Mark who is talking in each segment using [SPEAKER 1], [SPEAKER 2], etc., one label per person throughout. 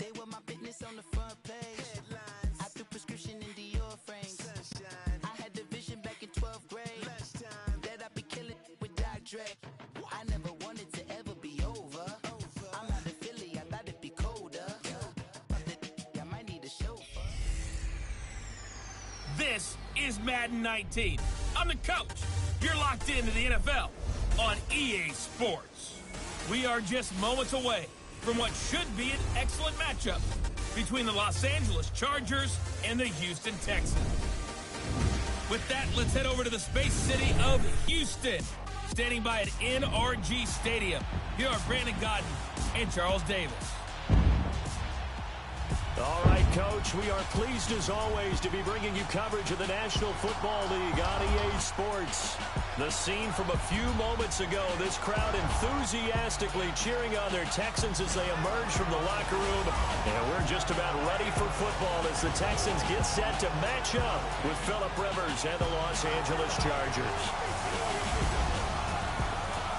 [SPEAKER 1] They were my business on the front page. Headlines. I threw prescription in Dior frames. Sunshine. I had the vision back in 12th grade. Lunchtime. That I'd be killing with Dr. Dre. I never wanted to ever be over. I'm out of Philly, I thought it'd be colder. I might need a chauffeur.
[SPEAKER 2] This is Madden 19. I'm the coach. You're locked into the NFL on EA Sports. We are just moments away from what should be an excellent matchup between the Los Angeles Chargers and the Houston Texans. With that, let's head over to the space city of Houston. Standing by at NRG Stadium, here are Brandon Godden and Charles Davis.
[SPEAKER 3] All right, Coach, we are pleased as always to be bringing you coverage of the National Football League on EA Sports. The scene from a few moments ago, this crowd enthusiastically cheering on their Texans as they emerge from the locker room. And we're just about ready for football as the Texans get set to match up with Phillip Rivers and the Los Angeles Chargers.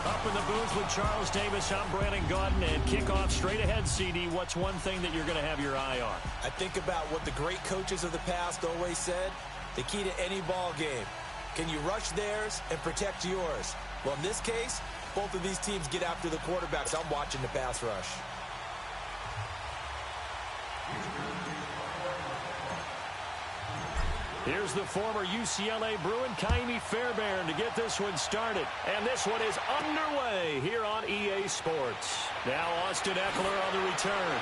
[SPEAKER 3] Up in the booth with Charles Davis, I'm Brandon Gaudin, and kickoff straight ahead, CD. What's one thing that you're going to have your eye on?
[SPEAKER 4] I think about what the great coaches of the past always said. The key to any ball game. Can you rush theirs and protect yours? Well, in this case, both of these teams get after the quarterbacks. I'm watching the pass rush.
[SPEAKER 3] Here's the former UCLA Bruin, Kaimi Fairbairn, to get this one started. And this one is underway here on EA Sports. Now Austin Eckler on the return.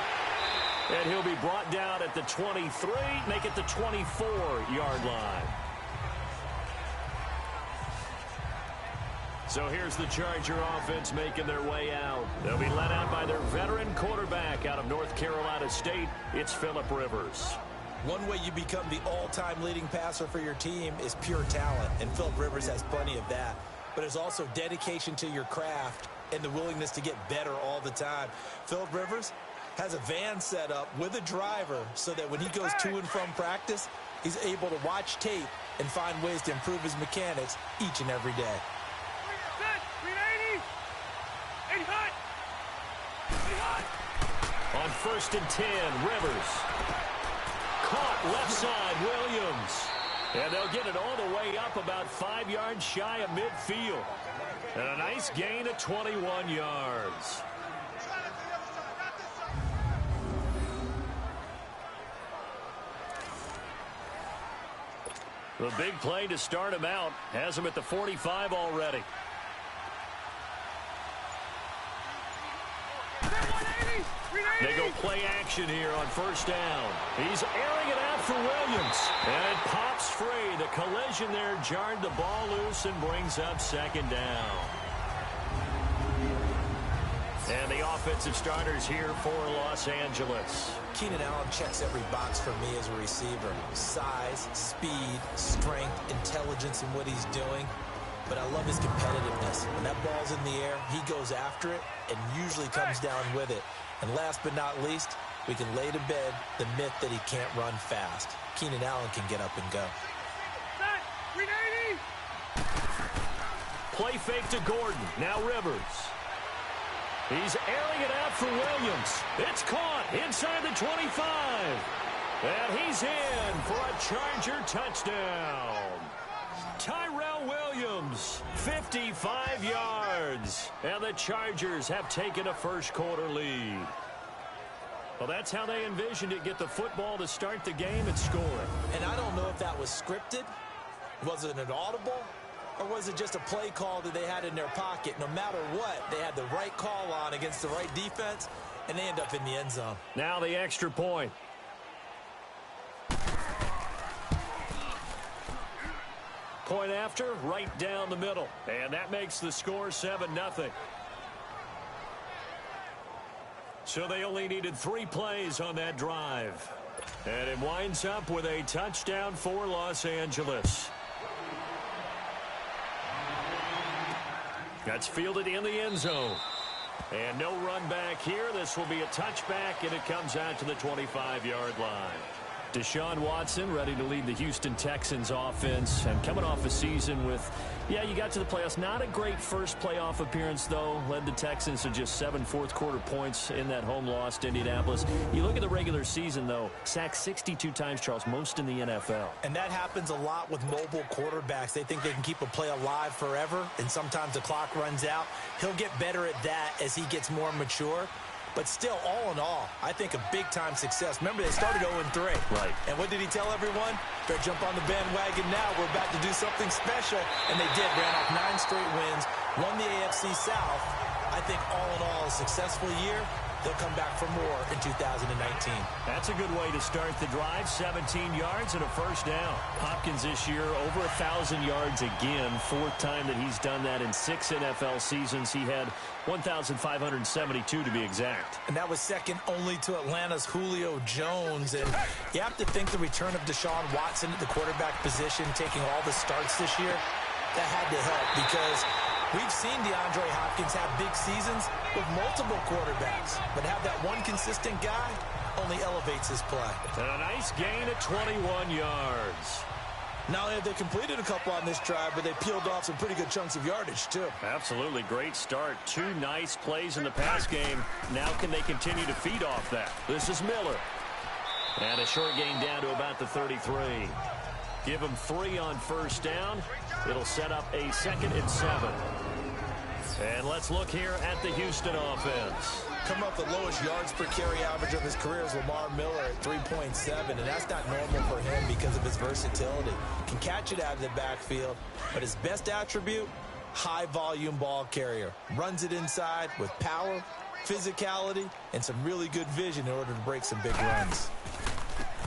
[SPEAKER 3] And he'll be brought down at the 23, make it the 24-yard line. So here's the Charger offense making their way out. They'll be led out by their veteran quarterback out of North Carolina State. It's Phillip Rivers.
[SPEAKER 4] One way you become the all-time leading passer for your team is pure talent, and Phillip Rivers has plenty of that. But it's also dedication to your craft and the willingness to get better all the time. Phillip Rivers has a van set up with a driver so that when he goes to and from practice, he's able to watch tape and find ways to improve his mechanics each and every day.
[SPEAKER 3] On 1st and 10, Rivers. Caught left side, Williams. And they'll get it all the way up about 5 yards shy of midfield. And a nice gain of 21 yards. The big play to start him out has him at the 45 already. They go play action here on 1st down. He's airing it out for Williams. And it pops free. The collision there jarred the ball loose and brings up 2nd down. And the offensive starters here for Los Angeles.
[SPEAKER 4] Keenan Allen checks every box for me as a receiver. Size, speed, strength, intelligence in what he's doing. But I love his competitiveness. When that ball's in the air, he goes after it and usually comes down with it. And last but not least, we can lay to bed the myth that he can't run fast. Keenan Allen can get up and go.
[SPEAKER 3] Play fake to Gordon. Now Rivers. He's airing it out for Williams. It's caught inside the 25. And he's in for a Charger touchdown. Tyrell Williams, 55 yards. And the Chargers have taken a first-quarter lead. Well, that's how they envisioned it. Get the football to start the game and score it.
[SPEAKER 4] And I don't know if that was scripted. Was it an audible? Or was it just a play call that they had in their pocket? No matter what, they had the right call on against the right defense, and they end up in the end zone.
[SPEAKER 3] Now the extra point. Point after, right down the middle. And that makes the score 7-0. So they only needed 3 plays on that drive. And it winds up with a touchdown for Los Angeles. That's fielded in the end zone. And no run back here. This will be a touchback, and it comes out to the 25-yard line. Deshaun Watson ready to lead the Houston Texans offense, and coming off a season with, yeah, you got to the playoffs. Not a great first playoff appearance, though. Led the Texans to just 7 fourth-quarter points in that home loss to Indianapolis. You look at the regular season, though, sacked 62 times, Charles, most in the NFL.
[SPEAKER 4] And that happens a lot with mobile quarterbacks. They think they can keep a play alive forever, and sometimes the clock runs out. He'll get better at that as he gets more mature. But still, all in all, I think a big-time success. Remember, they started 0-3.
[SPEAKER 3] Right.
[SPEAKER 4] And what did he tell everyone? Better jump on the bandwagon now. We're about to do something special. And they did. Ran off 9 straight wins. Won the AFC South. I think all in all, a successful year. They'll come back for more in 2019.
[SPEAKER 3] That's a good way to start the drive. 17 yards and a first down. Hopkins this year over 1,000 yards again. 4th time that he's done that in 6 NFL seasons. He had 1,572 to be exact.
[SPEAKER 4] And that was second only to Atlanta's Julio Jones. And you have to think the return of Deshaun Watson at the quarterback position, taking all the starts this year, that had to help because we've seen DeAndre Hopkins have big seasons with multiple quarterbacks, but have that one consistent guy only elevates his play.
[SPEAKER 3] And a nice gain of 21 yards.
[SPEAKER 4] Not only have they completed a couple on this drive, but they peeled off some pretty good chunks of yardage, too.
[SPEAKER 3] Absolutely. Great start. 2 nice plays in the pass game. Now can they continue to feed off that? This is Miller. And a short gain down to about the 33. Give him 3 on first down. It'll set up a 2nd and 7. And let's look here at the Houston offense.
[SPEAKER 4] Coming off the lowest yards per carry average of his career is Lamar Miller at 3.7, and that's not normal for him because of his versatility. Can catch it out of the backfield, but his best attribute, high-volume ball carrier. Runs it inside with power, physicality, and some really good vision in order to break some big runs.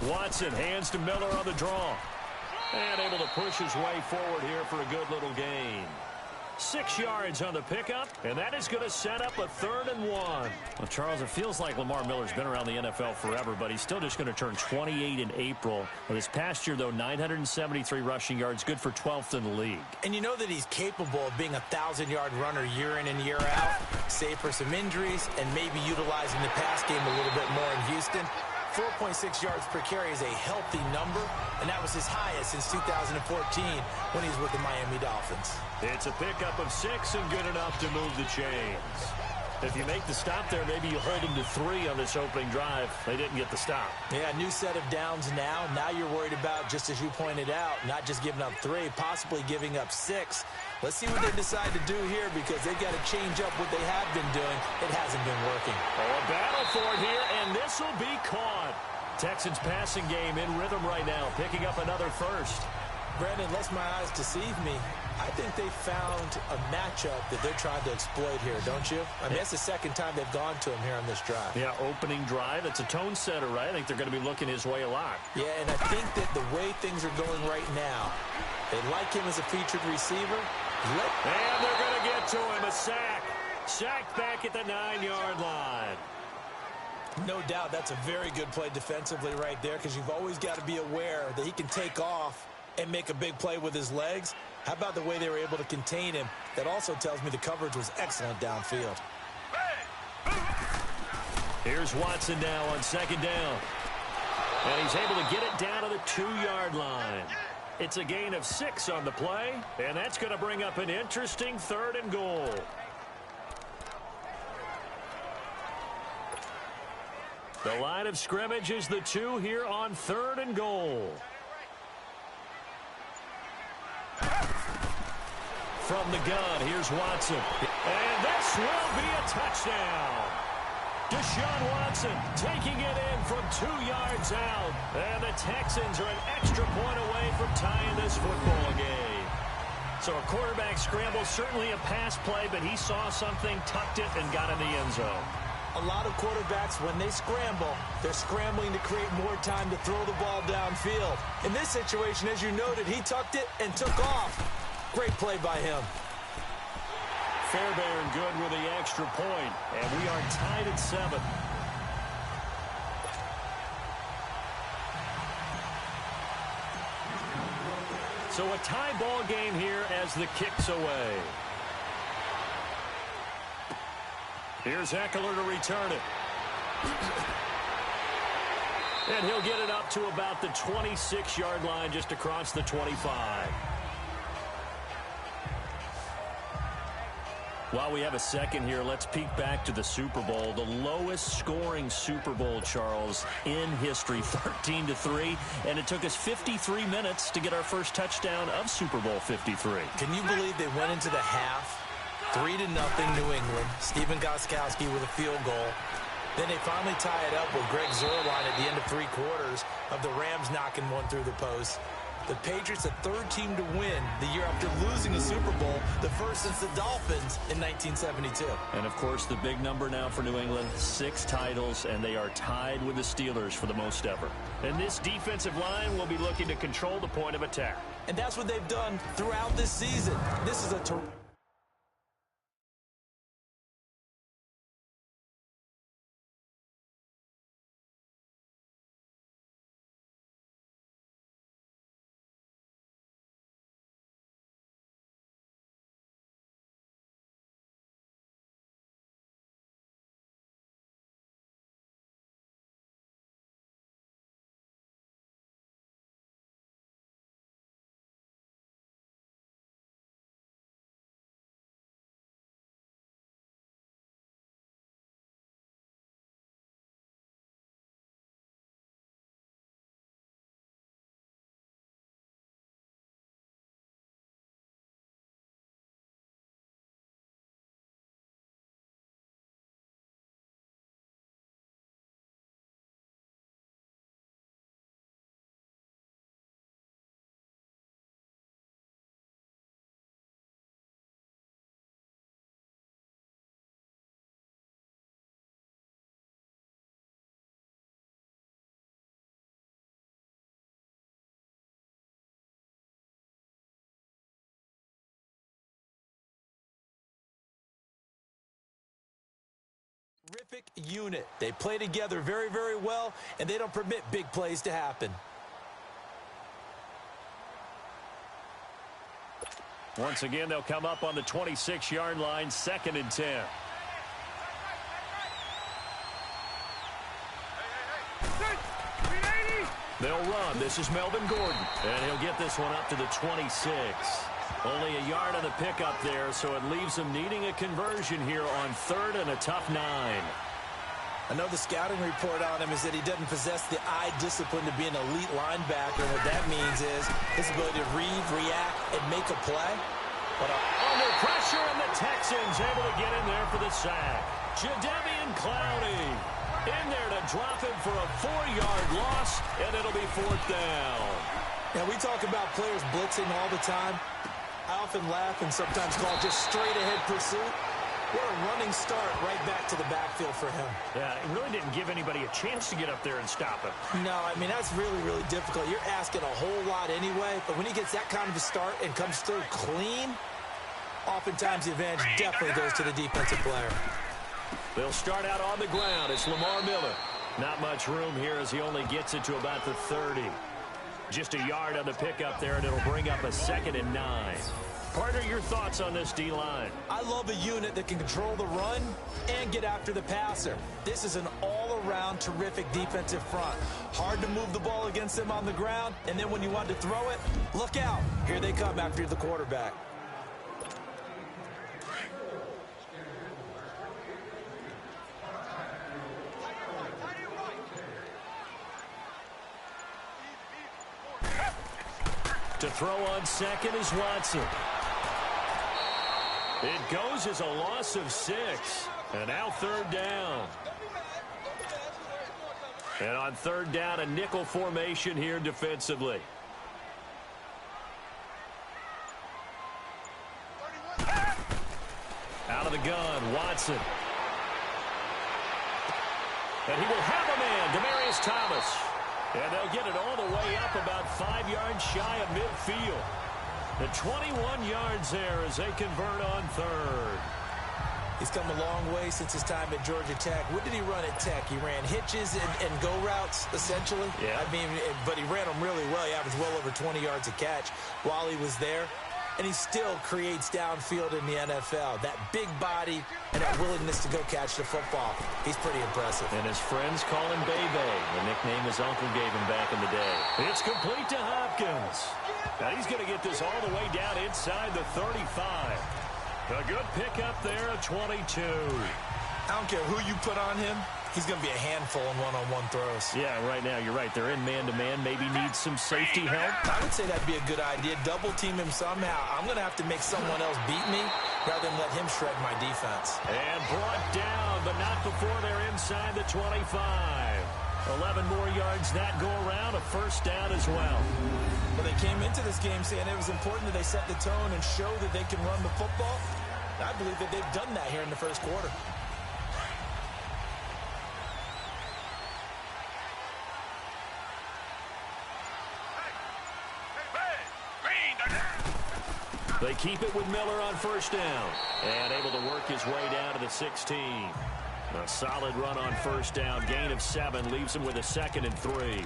[SPEAKER 3] Watson hands to Miller on the draw. And able to push his way forward here for a good little gain. 6 yards on the pickup, and that is going to set up a 3rd and 1. Well, Charles, it feels like Lamar Miller's been around the NFL forever, but he's still just going to turn 28 in April. This past year, though, 973 rushing yards, good for 12th in the league. And
[SPEAKER 4] you know that he's capable of being a 1,000-yard runner year in and year out, save for some injuries, and maybe utilizing the pass game a little bit more in Houston. 4.6 yards per carry is a healthy number, and that was his highest since 2014 when he was with the Miami Dolphins.
[SPEAKER 3] It's a pickup of 6 and good enough to move the chains. If you make the stop there, maybe you hold him to 3 on this opening drive. They didn't get the stop.
[SPEAKER 4] Yeah, new set of downs now. Now you're worried about, just as you pointed out, not just giving up 3, possibly giving up 6. Let's see what they decide to do here because they've got to change up what they have been doing. It hasn't been working.
[SPEAKER 3] Oh, a battle for it here, and this will be caught. Texans passing game in rhythm right now, picking up another first.
[SPEAKER 4] Brandon, unless my eyes deceive me, I think they found a matchup that they're trying to exploit here, don't you? I mean, that's the second time they've gone to him here on this drive.
[SPEAKER 3] Yeah, opening drive. It's a tone setter, right? I think they're going to be looking his way a lot.
[SPEAKER 4] Yeah, and I think that the way things are going right now, they like him as a featured receiver.
[SPEAKER 3] And they're going to get to him, a sack. Sacked back at the 9-yard line.
[SPEAKER 4] No doubt that's a very good play defensively right there because you've always got to be aware that he can take off and make a big play with his legs. How about the way they were able to contain him? That also tells me the coverage was excellent downfield.
[SPEAKER 3] Here's Watson now on 2nd down. And he's able to get it down to the 2-yard line. It's a gain of 6 on the play, and that's going to bring up an interesting 3rd and goal. The line of scrimmage is the 2 here on 3rd and goal. From the gun, here's Watson. And this will be a touchdown. Deshaun Watson taking it in from 2 yards out. And the Texans are an extra point away from tying this football game. So a quarterback scramble, certainly a pass play, but he saw something, tucked it, and got in the end zone.
[SPEAKER 4] A lot of quarterbacks, when they scramble, they're scrambling to create more time to throw the ball downfield. In this situation, as you noted, he tucked it and took off. Great play by him.
[SPEAKER 3] Fairbairn good with the extra point, and we are tied at 7. So a tie ball game here as the kick's away. Here's Eckler to return it. And he'll get it up to about the 26-yard line, just across the 25. While we have a second here, let's peek back to the Super Bowl. The lowest scoring Super Bowl, Charles, in history, 13-3. And it took us 53 minutes to get our first touchdown of Super Bowl 53.
[SPEAKER 4] Can you believe they went into the half, 3-0 New England, Stephen Gostkowski with a field goal. Then they finally tie it up with Greg Zuerlein at the end of 3 quarters of the Rams knocking one through the post. The Patriots, the third team to win the year after losing a Super Bowl, the first since the Dolphins in 1972.
[SPEAKER 3] And, of course, the big number now for New England, 6 titles, and they are tied with the Steelers for the most ever. And this defensive line will be looking to control the point of attack.
[SPEAKER 4] And that's what they've done throughout this season. This is a terrific unit. They play together very, very well, and they don't permit big plays to happen.
[SPEAKER 3] Once again, they'll come up on the 26-yard line, 2nd and 10. They'll run. This is Melvin Gordon, and he'll get this one up to the 26. Only a yard on the pickup there, so it leaves them needing a conversion here on 3rd and a tough 9.
[SPEAKER 4] I know the scouting report on him is that he doesn't possess the eye discipline to be an elite linebacker. What that means is his ability to read, react, and make a play.
[SPEAKER 3] But under pressure, and the Texans able to get in there for the sack. Jadeveon Clowney in there to drop him for a 4-yard loss, and it'll be 4th down.
[SPEAKER 4] Now, we talk about players blitzing all the time. I often laugh and sometimes call it just straight-ahead pursuit. What a running start right back to the backfield for him.
[SPEAKER 3] Yeah, it really didn't give anybody a chance to get up there and stop him.
[SPEAKER 4] No, I mean, that's really, really difficult. You're asking a whole lot anyway, but when he gets that kind of a start and comes through clean, oftentimes the advantage definitely goes to the defensive player.
[SPEAKER 3] They'll start out on the ground. It's Lamar Miller. Not much room here as he only gets it to about the 30. Just a yard on the pickup there, and it'll bring up a 2nd and 9. Partner, your thoughts on this D-line?
[SPEAKER 4] I love a unit that can control the run and get after the passer. This is an all-around terrific defensive front. Hard to move the ball against them on the ground, and then when you want to throw it, look out. Here they come after the quarterback.
[SPEAKER 3] To throw on 2nd is Watson. It goes as a loss of 6. And now 3rd down. And on 3rd down, a nickel formation here defensively. Out of the gun, Watson. And he will have a man, Demaryius Thomas. And they'll get it all the way up about 5 yards shy of midfield. The 21 yards there as they convert on 3rd.
[SPEAKER 4] He's come a long way since his time at Georgia Tech. What did he run at Tech? He ran hitches and go routes, essentially.
[SPEAKER 3] Yeah.
[SPEAKER 4] I mean, but he ran them really well. He averaged well over 20 yards a catch while he was there. and he still creates downfield in the NFL. That big body and that willingness to go catch the football. He's pretty impressive.
[SPEAKER 3] And his friends call him Bebe, the nickname his uncle gave him back in the day. It's complete to Hopkins. Now he's going to get this all the way down inside the 35. A good pickup there, a 22.
[SPEAKER 4] I don't care who you put on him. He's going to be a handful in one-on-one throws.
[SPEAKER 3] Yeah, right now, you're right. They're in man-to-man. Maybe needs some safety help.
[SPEAKER 4] I would say that'd be a good idea. Double team him somehow. I'm going to have to make someone else beat me rather than let him shred my defense.
[SPEAKER 3] And brought down, but not before they're inside the 25. 11 more yards that go around, a first down as well.
[SPEAKER 4] Well, they came into this game saying it was important that they set the tone and show that they can run the football. I believe that they've done that here in the first quarter.
[SPEAKER 3] They keep it with Miller on first down. And able to work his way down to the 16. A solid run on first down. Gain of 7 leaves him with a 2nd and 3.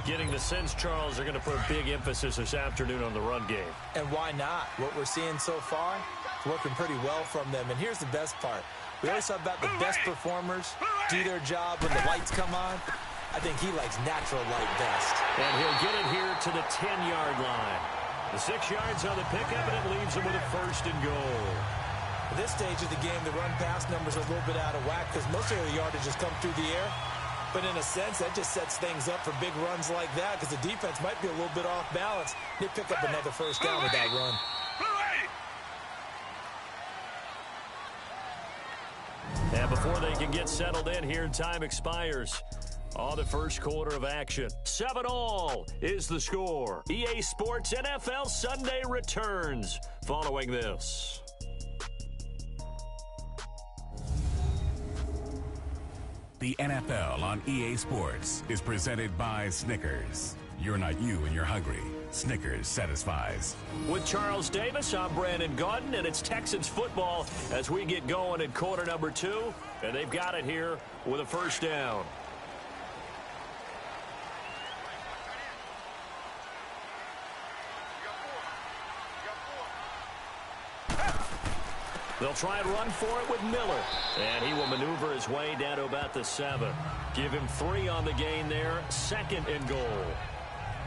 [SPEAKER 3] Getting the sense, Charles, are going to put big emphasis this afternoon on the run game.
[SPEAKER 4] And why not? What we're seeing so far is working pretty well from them. And here's the best part. We always talk about the best performers do their job when the lights come on. I think he likes natural light best.
[SPEAKER 3] And he'll get it here to the 10-yard line. The 6 yards on the pickup, and it leaves him with a 1st and goal.
[SPEAKER 4] At this stage of the game, the run-pass numbers are a little bit out of whack because most of the yardage has come through the air. But in a sense, that just sets things up for big runs like that because the defense might be a little bit off balance. They pick up another first down with that run.
[SPEAKER 3] And before they can get settled in here, time expires on the first quarter of action. 7-all is the score. EA Sports NFL Sunday returns following this.
[SPEAKER 5] The NFL on EA Sports is presented by Snickers. You're not you and you're hungry. Snickers satisfies.
[SPEAKER 3] With Charles Davis, I'm Brandon Gaudin, and it's Texans football as we get going in quarter number 2. And they've got it here with a first down. They'll try and run for it with Miller. And he will maneuver his way down to about the 7. Give him 3 on the gain there. 2nd and goal.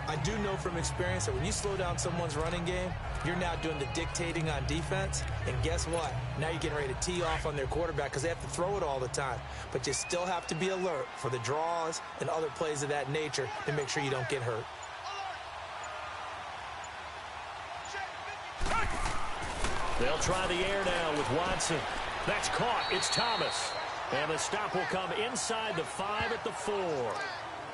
[SPEAKER 4] I do know from experience that when you slow down someone's running game, you're now doing the dictating on defense. And guess what? Now you're getting ready to tee off on their quarterback because they have to throw it all the time. But you still have to be alert for the draws and other plays of that nature to make sure you don't get hurt.
[SPEAKER 3] They'll try the air now with Watson. That's caught. It's Thomas. And the stop will come inside the 5 at the 4.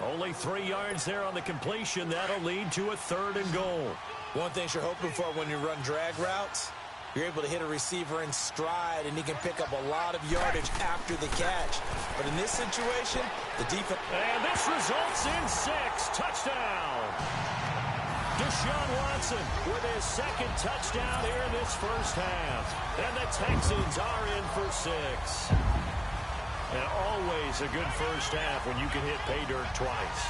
[SPEAKER 3] Only 3 yards there on the completion. That'll lead to a 3rd and goal.
[SPEAKER 4] One thing you're hoping for when you run drag routes, you're able to hit a receiver in stride, and he can pick up a lot of yardage after the catch. But in this situation, the defense...
[SPEAKER 3] And this results in 6. Touchdown. Deshaun Watson with his 2nd touchdown here in this first half. And the Texans are in for 6. And always a good first half when you can hit pay dirt twice.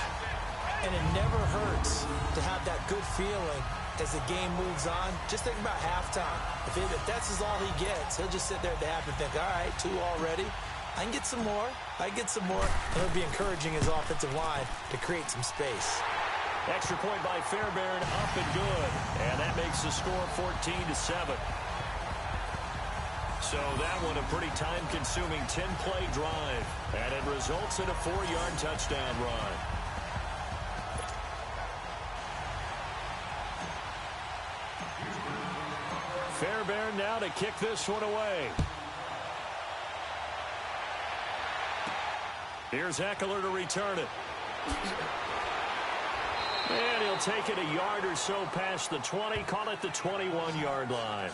[SPEAKER 4] And it never hurts to have that good feeling as the game moves on. Just think about halftime. If that's all he gets, he'll just sit there at the half and think, all right, 2 already. I can get some more. I can get some more. And he'll be encouraging his offensive line to create some space.
[SPEAKER 3] Extra point by Fairbairn, up and good. And that makes the score 14-7. So that one a pretty time-consuming 10-play drive. And it results in a 4-yard touchdown run. Fairbairn now to kick this one away. Here's Eckler to return it. And he'll take it a yard or so past the 20, call it the 21-yard line.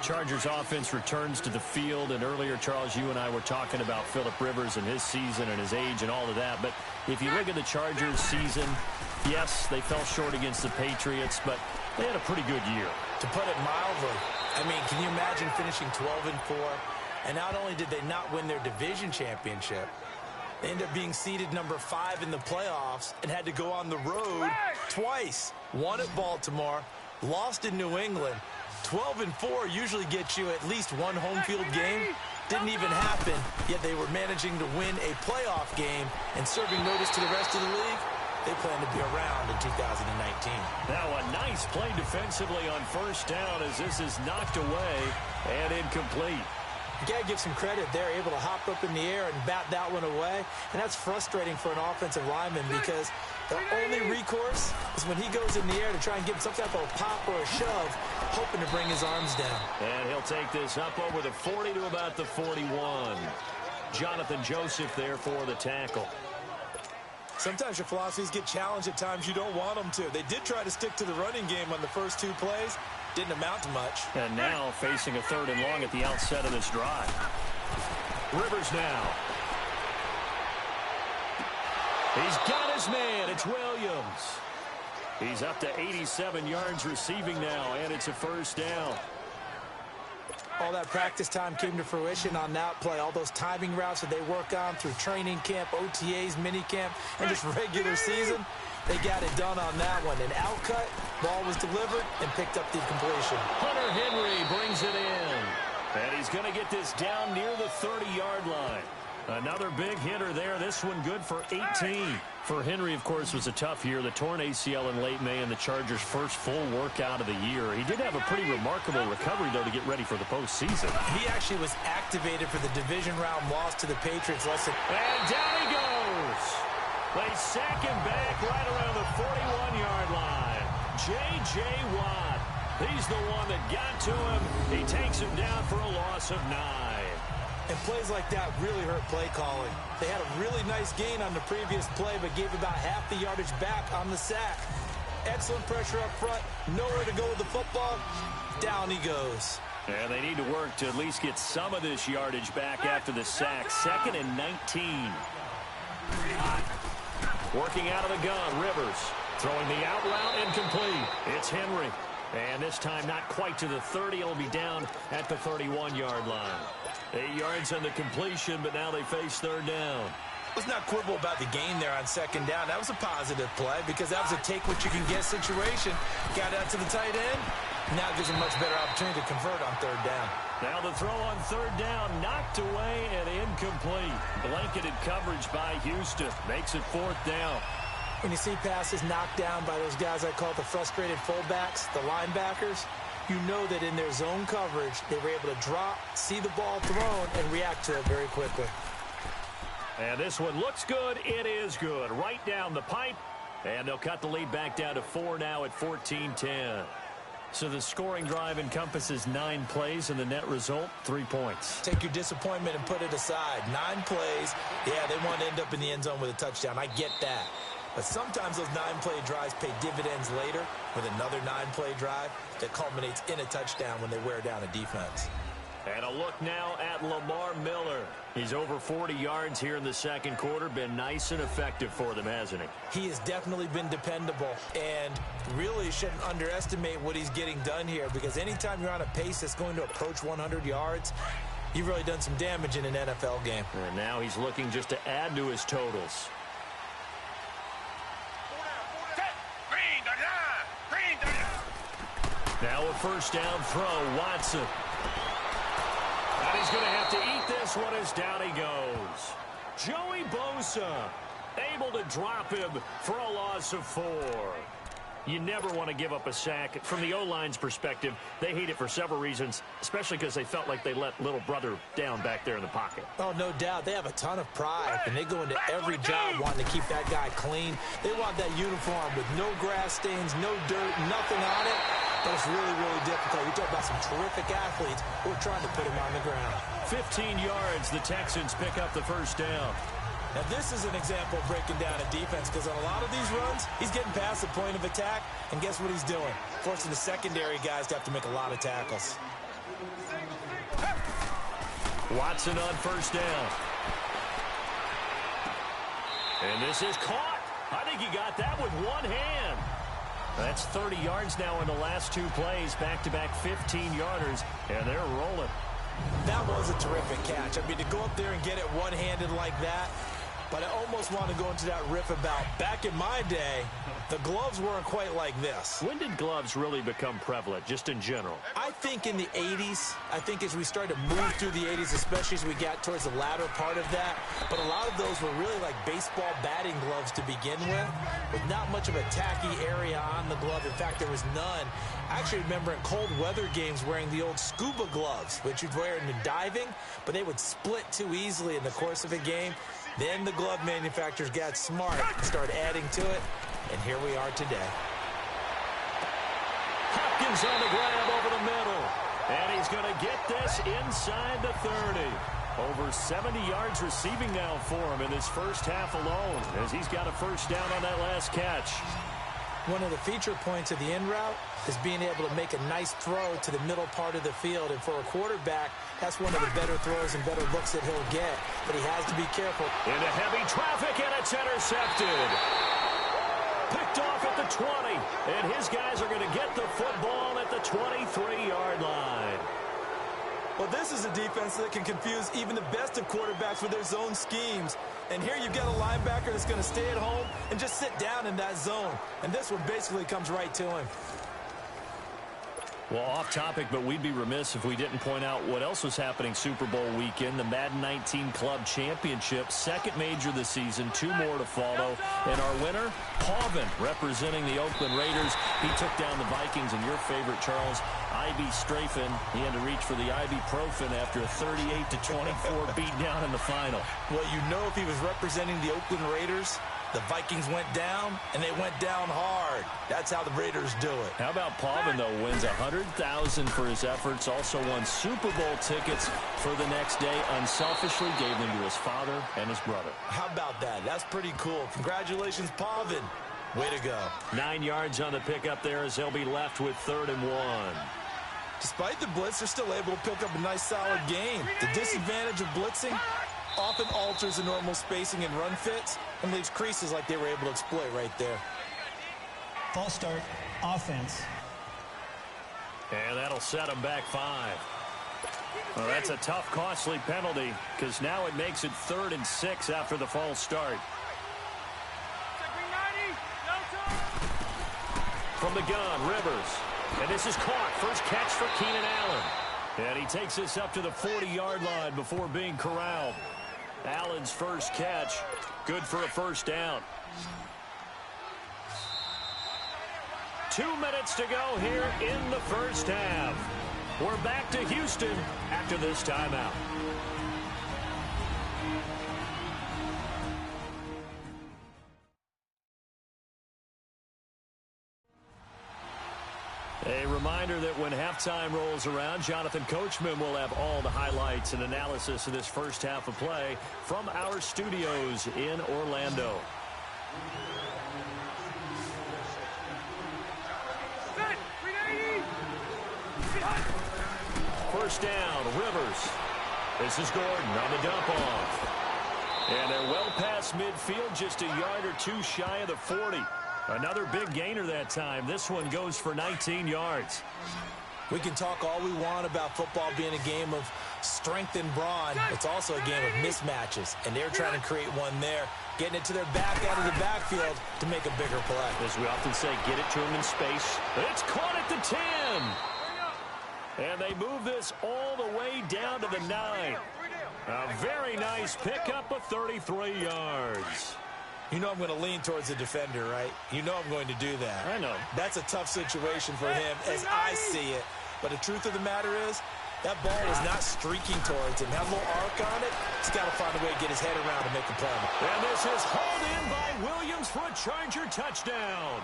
[SPEAKER 3] Chargers offense returns to the field, and earlier, Charles, you and I were talking about Phillip Rivers and his season and his age and all of that, but if you look at the Chargers season, yes, they fell short against the Patriots, but they had a pretty good year.
[SPEAKER 4] To put it mildly, I mean, can you imagine finishing 12-4? And not only did they not win their division championship, They ended up being seeded number 5 in the playoffs and had to go on the road twice. Won at Baltimore, lost in New England. 12-4 usually gets you at least one home field game. Didn't even happen, yet they were managing to win a playoff game and serving notice to the rest of the league. They plan to be around in 2019.
[SPEAKER 3] Now a nice play defensively on first down as this is knocked away and incomplete.
[SPEAKER 4] You got to give some credit. They're able to hop up in the air and bat that one away. And that's frustrating for an offensive lineman because the only recourse is when he goes in the air to try and get some type of a pop or a shove, hoping to bring his arms down.
[SPEAKER 3] And he'll take this up over the 40 to about the 41. Jonathan Joseph there for the tackle.
[SPEAKER 4] Sometimes your philosophies get challenged at times you don't want them to. They did try to stick to the running game on the first 2 plays. Didn't amount to much.
[SPEAKER 3] And now facing a 3rd and long at the outset of this drive. Rivers now. He's got his man. It's Williams. He's up to 87 yards receiving now, and it's a first down.
[SPEAKER 4] All that practice time came to fruition on that play. All those timing routes that they work on through training camp, OTAs, minicamp, and just regular season. They got it done on that one. An outcut, ball was delivered, and picked up the completion.
[SPEAKER 3] Hunter Henry brings it in. And he's going to get this down near the 30-yard line. Another big hitter there. This one good for 18. For Henry, of course, was a tough year. The torn ACL in late May and the Chargers' first full workout of the year. He did have a pretty remarkable recovery, though, to get ready for the postseason.
[SPEAKER 4] He actually was activated for the division round loss to the Patriots.
[SPEAKER 3] And down he goes. They sack him back right around the 41-yard line. J.J. Watt. He's the one that got to him. He takes him down for a loss of 9.
[SPEAKER 4] And plays like that really hurt play calling. They had a really nice gain on the previous play, but gave about half the yardage back on the sack. Excellent pressure up front. Nowhere to go with the football. Down he goes.
[SPEAKER 3] And they need to work to at least get some of this yardage back after the sack. 2nd and 19. Working out of the gun, Rivers. Throwing the out route incomplete. It's Henry. And this time not quite to the 30. It'll be down at the 31-yard line. 8 yards on the completion, but now they face 3rd down.
[SPEAKER 4] Let's not quibble about the gain there on 2nd down. That was a positive play because that was a take-what-you-can-get situation. Got out to the tight end. Now gives him a much better opportunity to convert on 3rd down.
[SPEAKER 3] Now the throw on 3rd down, knocked away and incomplete. Blanketed coverage by Houston. Makes it 4th down.
[SPEAKER 4] When you see passes knocked down by those guys I call the frustrated fullbacks, the linebackers, you know that in their zone coverage, they were able to drop, see the ball thrown, and react to it very quickly.
[SPEAKER 3] And this one looks good. It is good. Right down the pipe. And they'll cut the lead back down to 4 now at 14-10. So the scoring drive encompasses 9 plays, and the net result, 3 points.
[SPEAKER 4] Take your disappointment and put it aside. 9 plays. Yeah, they want to end up in the end zone with a touchdown. I get that. But sometimes those 9-play drives pay dividends later with another 9-play drive that culminates in a touchdown when they wear down a defense.
[SPEAKER 3] And a look now at Lamar Miller. He's over 40 yards here in the 2nd quarter. Been nice and effective for them, hasn't he?
[SPEAKER 4] He has definitely been dependable and really shouldn't underestimate what he's getting done here because anytime you're on a pace that's going to approach 100 yards, you've really done some damage in an NFL game.
[SPEAKER 3] And now he's looking just to add to his totals. Now a first down throw, Watson. And he's going to have to eat this one as down he goes. Joey Bosa able to drop him for a loss of 4. You never want to give up a sack. From the O-line's perspective, they hate it for several reasons, especially because they felt like they let little brother down back there in the pocket.
[SPEAKER 4] Oh, no doubt. They have a ton of pride, and they go into every job wanting to keep that guy clean. They want that uniform with no grass stains, no dirt, nothing on it. But it's really, really difficult. You talk about some terrific athletes who are trying to put him on the ground.
[SPEAKER 3] 15 yards, the Texans pick up the first down.
[SPEAKER 4] Now, this is an example of breaking down a defense because on a lot of these runs, he's getting past the point of attack, and guess what he's doing? Forcing the secondary guys to have to make a lot of tackles.
[SPEAKER 3] Watson on first down. And this is caught. I think he got that with one hand. That's 30 yards now in the last 2 plays, back-to-back 15-yarders, and they're rolling.
[SPEAKER 4] That was a terrific catch. I mean, to go up there and get it one-handed like that, But I almost want to go into that riff about back in my day, the gloves weren't quite like this.
[SPEAKER 3] When did gloves really become prevalent, just in general?
[SPEAKER 4] I think in the 80s. I think as we started to move through the 80s, especially as we got towards the latter part of that. But a lot of those were really like baseball batting gloves to begin with not much of a tacky area on the glove. In fact, there was none. I actually remember in cold weather games wearing the old scuba gloves, which you'd wear in diving, but they would split too easily in the course of a game. Then the glove manufacturers got smart and started adding to it, and here we are today.
[SPEAKER 3] Hopkins on the grab over the middle, and he's going to get this inside the 30. Over 70 yards receiving now for him in this first half alone, as he's got a first down on that last catch.
[SPEAKER 4] One of the feature points of the in route is being able to make a nice throw to the middle part of the field. And for a quarterback, that's one of the better throws and better looks that he'll get. But he has to be careful.
[SPEAKER 3] Into heavy traffic, and it's intercepted. Picked off at the 20. And his guys are going to get the football at the 23-yard line.
[SPEAKER 4] Well, this is a defense that can confuse even the best of quarterbacks with their zone schemes. And here you've got a linebacker that's going to stay at home and just sit down in that zone. And this one basically comes right to him.
[SPEAKER 3] Well, off topic, but we'd be remiss if we didn't point out what else was happening Super Bowl weekend. The Madden 19 Club Championship, second major this season, 2 more to follow. And our winner, Pavin, representing the Oakland Raiders. He took down the Vikings, and your favorite, Charles, Ivy Strafin. He had to reach for the ibuprofen after a 38-24 beatdown in the final.
[SPEAKER 4] Well, you know, if he was representing the Oakland Raiders, the Vikings went down, and they went down hard. That's how the Raiders do it.
[SPEAKER 3] How about Pavin, though, wins $100,000 for his efforts, also won Super Bowl tickets for the next day, unselfishly gave them to his father and his brother.
[SPEAKER 4] How about that? That's pretty cool. Congratulations, Pavin. Way to go.
[SPEAKER 3] 9 yards on the pickup there as they'll be left with 3rd and 1.
[SPEAKER 4] Despite the blitz, they're still able to pick up a nice, solid gain. The disadvantage of blitzing often alters the normal spacing and run fits and leaves creases like they were able to exploit right there.
[SPEAKER 6] False start, offense.
[SPEAKER 3] And that'll set them back 5. Well, that's a tough, costly penalty because now it makes it 3rd and 6 after the false start. From the gun, Rivers. And this is caught. First catch for Keenan Allen. And he takes this up to the 40-yard line before being corralled. Allen's first catch, good for a first down. 2 minutes to go here in the first half. We're back to Houston after this timeout. A reminder that when halftime rolls around, Jonathan Coachman will have all the highlights and analysis of this first half of play from our studios in Orlando. First down, Rivers. This is Gordon on the dump off. And they're well past midfield, just a yard or 2 shy of the 40. Another big gainer that time. This one goes for 19 yards.
[SPEAKER 4] We can talk all we want about football being a game of strength and brawn. It's also a game of mismatches, and they're trying to create one there, getting it to their back out of the backfield to make a bigger play.
[SPEAKER 3] As we often say, get it to them in space. It's caught at the 10. And they move this all the way down to the 9. A very nice pickup of 33 yards.
[SPEAKER 4] You know I'm going to lean towards the defender, right? You know I'm going to do that.
[SPEAKER 3] I know.
[SPEAKER 4] That's a tough situation for him as I see it. But the truth of the matter is, that ball is not streaking towards him. That little arc on it, he's got to find a way to get his head around and make a play.
[SPEAKER 3] And this is hauled in by Williams for a Charger touchdown.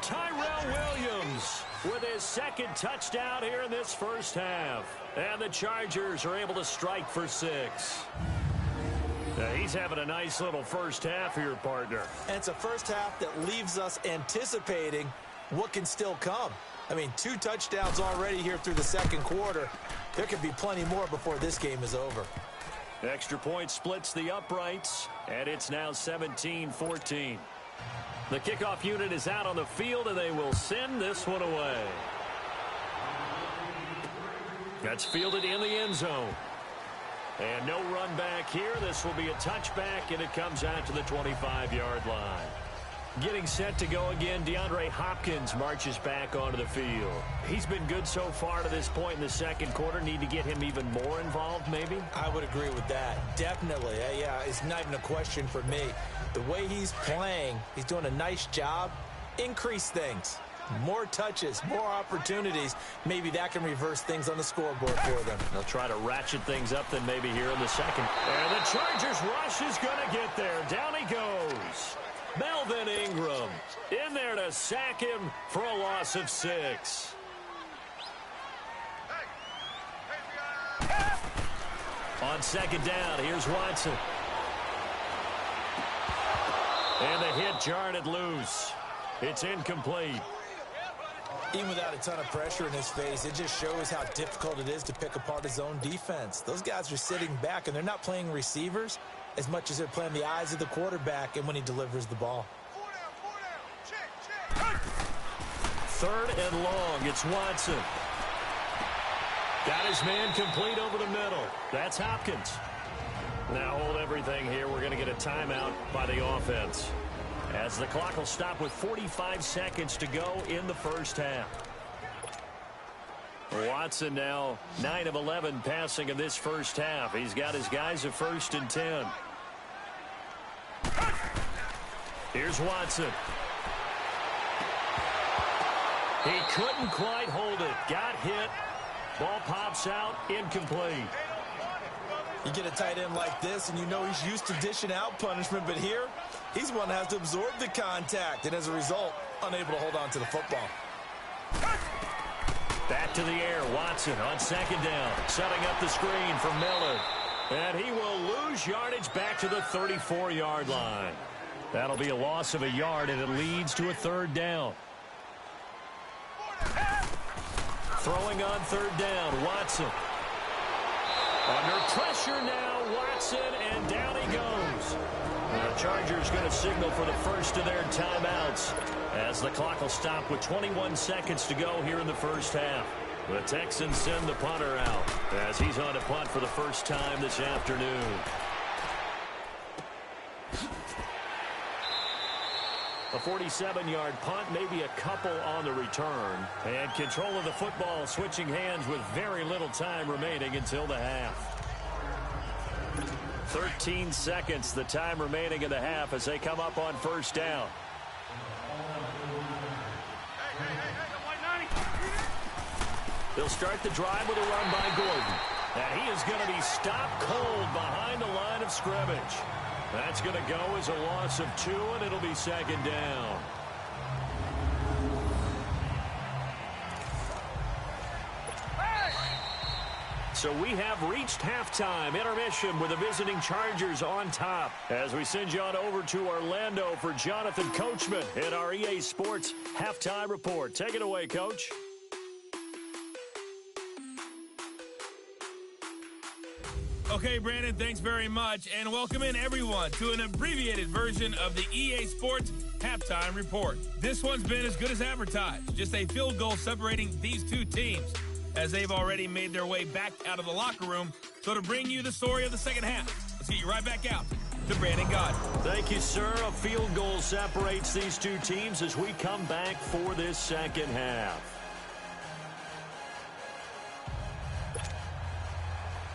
[SPEAKER 3] Tyrell Williams with his second touchdown here in this first half. And the Chargers are able to strike for 6. He's having a nice little first half here, partner.
[SPEAKER 4] And it's a first half that leaves us anticipating what can still come. I mean, 2 touchdowns already here through the second quarter. There could be plenty more before this game is over.
[SPEAKER 3] Extra point splits the uprights, and it's now 17-14. The kickoff unit is out on the field, and they will send this one away. That's fielded in the end zone. And no run back here. This will be a touchback, and it comes out to the 25-yard line. Getting set to go again, DeAndre Hopkins marches back onto the field. He's been good so far to this point in the second quarter. Need to get him even more involved, maybe?
[SPEAKER 4] I would agree with that. Definitely. Yeah, it's not even a question for me. The way he's playing, he's doing a nice job. Increase things. More touches, more opportunities. Maybe that can reverse things on the scoreboard for them.
[SPEAKER 3] They'll try to ratchet things up then maybe here in the second. And the Chargers rush is going to get there. Down he goes. Melvin Ingram in there to sack him for a loss of 6. On second down, here's Watson. And the hit jarred it loose. It's incomplete.
[SPEAKER 4] Even without a ton of pressure in his face, it just shows how difficult it is to pick apart his own defense. Those guys are sitting back, and they're not playing receivers as much as they're playing the eyes of the quarterback and when he delivers the ball.
[SPEAKER 3] Third and long. It's Watson. Got his man complete over the middle. That's Hopkins. Now hold everything here. We're going to get a timeout by the offense, as the clock will stop with 45 seconds to go in the first half. Watson now 9 of 11 passing in this first half. He's got his guys at 1st and 10. Here's Watson. He couldn't quite hold it. Got hit. Ball pops out. Incomplete.
[SPEAKER 4] You get a tight end like this, and you know he's used to dishing out punishment, but here, he's one that has to absorb the contact, and as a result, unable to hold on to the football.
[SPEAKER 3] Back to the air. Watson on second down. Setting up the screen for Miller. And he will lose yardage back to the 34-yard line. That'll be a loss of a yard, and it leads to a third down. Throwing on third down, Watson. Under pressure now, Watson, and down he goes. The Chargers going to signal for the first of their timeouts, as the clock will stop with 21 seconds to go here in the first half. The Texans send the punter out as he's on a punt for the first time this afternoon. A 47-yard punt, maybe a couple on the return. And control of the football switching hands with very little time remaining until the half. 13 seconds, the time remaining in the half as they come up on first down. They'll start the drive with a run by Gordon. And he is going to be stopped cold behind the line of scrimmage. That's going to go as a loss of 2, and it'll be second down. So we have reached halftime. Intermission with the visiting Chargers on top, as we send you on over to Orlando for Jonathan Coachman in our EA Sports Halftime Report. Take it away, Coach.
[SPEAKER 2] Okay, Brandon, thanks very much, and welcome in everyone to an abbreviated version of the EA Sports Halftime Report. This one's been as good as advertised, just a field goal separating these two teams, as they've already made their way back out of the locker room. So to bring you the story of the second half, let's get you right back out to Brandon Godden.
[SPEAKER 3] Thank you, sir. A field goal separates these two teams as we come back for this second half.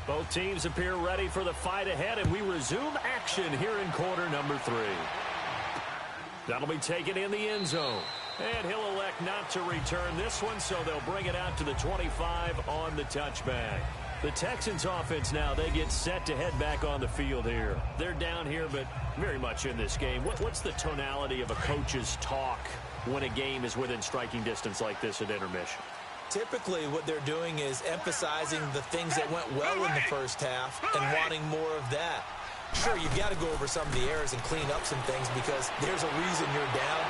[SPEAKER 3] Both teams appear ready for the fight ahead, and we resume action here in quarter number 3. That'll be taken in the end zone. And he'll elect not to return this one, so they'll bring it out to the 25 on the touchback. The Texans offense now, they get set to head back on the field here. They're down here, but very much in this game. What's the tonality of a coach's talk when a game is within striking distance like this at intermission?
[SPEAKER 4] Typically, what they're doing is emphasizing the things that went well in the first half and wanting more of that. Sure, you've got to go over some of the errors and clean up some things because there's a reason you're down.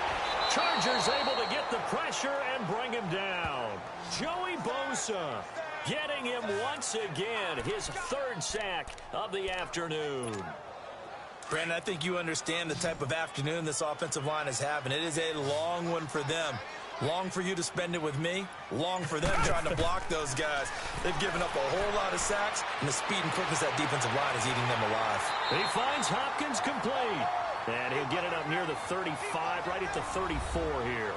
[SPEAKER 3] Chargers able to get the pressure and bring him down. Joey Bosa getting him once again, his 3rd sack of the afternoon.
[SPEAKER 4] Brandon, I think you understand the type of afternoon this offensive line is having. It is a long one for them. Long for you to spend it with me. Long for them trying to block those guys. They've given up a whole lot of sacks, and the speed and quickness of that defensive line is eating them alive.
[SPEAKER 3] He finds Hopkins complete. And he'll get it up near the 35, right at the 34 here.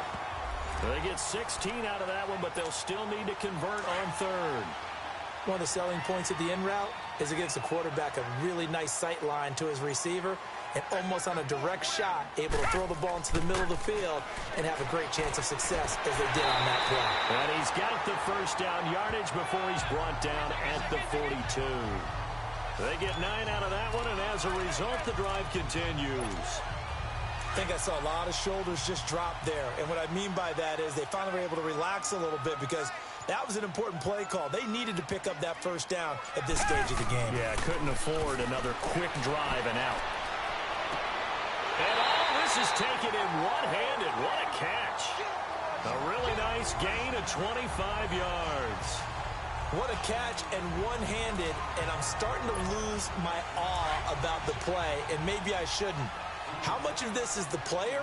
[SPEAKER 3] They get 16 out of that one, but they'll still need to convert on third.
[SPEAKER 4] One of the selling points of the in route is it gives the quarterback a really nice sight line to his receiver, and almost on a direct shot, able to throw the ball into the middle of the field and have a great chance of success as they did on that play.
[SPEAKER 3] And he's got the first down yardage before he's brought down at the 42. They get 9 out of that one, and as a result, the drive continues.
[SPEAKER 4] I think I saw a lot of shoulders just drop there, and what I mean by that is they finally were able to relax a little bit because that was an important play call. They needed to pick up that first down at this stage of the game.
[SPEAKER 3] Yeah, couldn't afford another quick drive and out. And all this is taken in one-handed. What a catch. A really nice gain of 25 yards.
[SPEAKER 4] What a catch and one-handed, and I'm starting to lose my awe about the play, and maybe I shouldn't. How much of this is the player?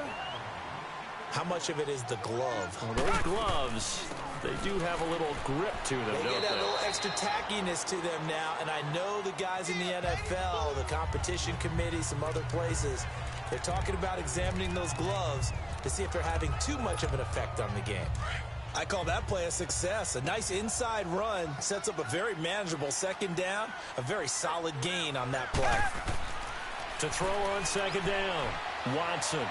[SPEAKER 4] How much of it is the glove?
[SPEAKER 3] Well, those gloves, they do have a little grip to them,
[SPEAKER 4] They
[SPEAKER 3] don't
[SPEAKER 4] get that
[SPEAKER 3] they?
[SPEAKER 4] little extra tackiness to them now, and I know the guys in the NFL, the competition committee, some other places, they're talking about examining those gloves to see if they're having too much of an effect on the game. I call that play a success. A nice inside run sets up a very manageable second down, a very solid gain on that play.
[SPEAKER 3] To throw on second down, Watson.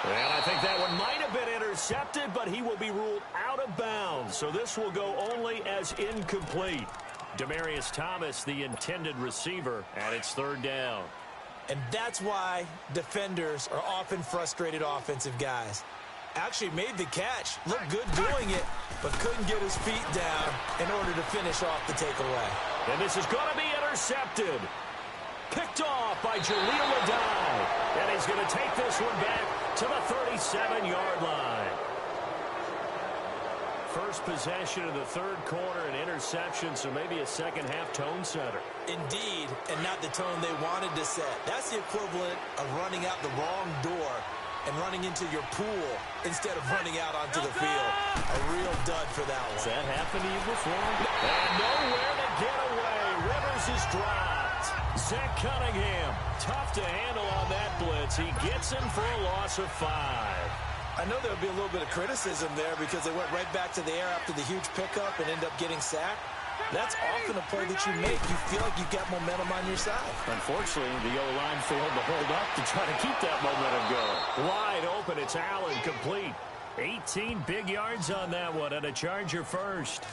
[SPEAKER 3] And I think that one might have been intercepted, but he will be ruled out of bounds. So this will go only as incomplete. Demaryius Thomas, the intended receiver, and it's third down.
[SPEAKER 4] And that's why defenders are often frustrated offensive guys. Actually made the catch, looked good doing it, but couldn't get his feet down in order to finish off the takeaway.
[SPEAKER 3] And this is going to be intercepted. Picked off by Jaleel Adai. And he's going to take this one back to the 37-yard line. First possession of the third quarter, an interception, so maybe a second-half tone setter.
[SPEAKER 4] Indeed, and not the tone they wanted to set. That's the equivalent of running out the wrong door and running into your pool instead of running out onto the field. A real dud for that one.
[SPEAKER 3] Has that happened to you before? And nowhere to get away. Rivers is dropped. Zach Cunningham, tough to handle on that blitz. He gets him for a loss of 5.
[SPEAKER 4] I know there'll be a little bit of criticism there because they went right back to the air after the huge pickup and end up getting sacked. That's often a play that you make. You feel like you've got momentum on your side.
[SPEAKER 3] Unfortunately, the O-line failed to hold up to try to keep that momentum going. Wide open, it's Allen, complete. 18 big yards on that one, and a Charger first.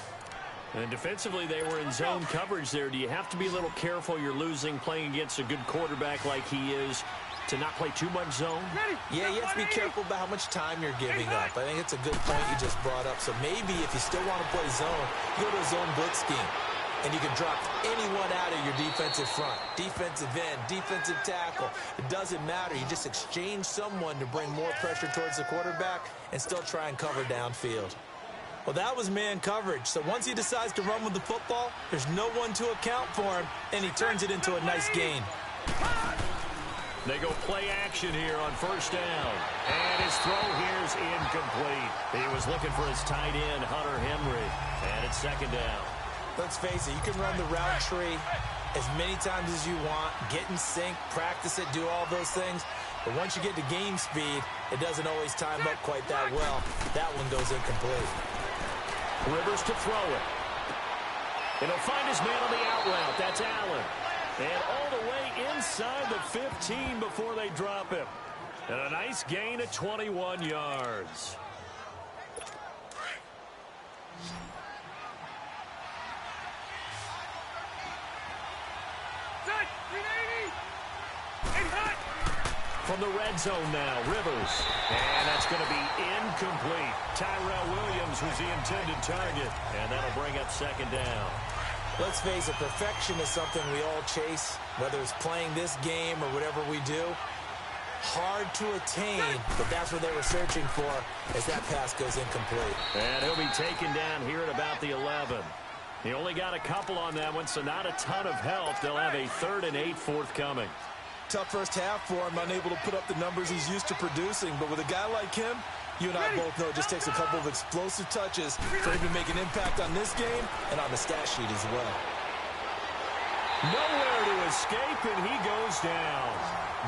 [SPEAKER 3] And defensively, they were in zone coverage there. Do you have to be a little careful? You're losing, playing against a good quarterback like he is, to not play too much zone?
[SPEAKER 4] Yeah, you have to be careful about how much time you're giving up. I think it's a good point you just brought up. So maybe if you still want to play zone, you go to a zone blitz scheme. And you can drop anyone out of your defensive front. Defensive end, defensive tackle. It doesn't matter. You just exchange someone to bring more pressure towards the quarterback and still try and cover downfield. Well, that was man coverage. So once he decides to run with the football, there's no one to account for him, and he turns it into a nice gain.
[SPEAKER 3] They go play action here on first down. And his throw here is incomplete. He was looking for his tight end, Hunter Henry. And it's second down.
[SPEAKER 4] Let's face it, you can run the route tree as many times as you want, get in sync, practice it, do all those things. But once you get to game speed, it doesn't always time up quite that well. That one goes incomplete.
[SPEAKER 3] Rivers to throw it. And he'll find his man on the out route. That's Allen. And all the way inside the 15 before they drop him. And a nice gain of 21 yards. From the red zone now, Rivers. And that's going to be incomplete. Tyrell Williams was the intended target. And that'll bring up second down.
[SPEAKER 4] Let's face it, perfection is something we all chase, whether it's playing this game or whatever we do. Hard to attain, but that's what they were searching for as that pass goes incomplete.
[SPEAKER 3] And he'll be taken down here at about the 11. He only got a couple on that one, so not a ton of help. They'll have a 3rd and 8 forthcoming.
[SPEAKER 4] Tough first half for him, unable to put up the numbers he's used to producing. But with a guy like him, You and I both know it just takes a couple of explosive touches for him to make an impact on this game and on the stat sheet as well.
[SPEAKER 3] Nowhere to escape, and he goes down.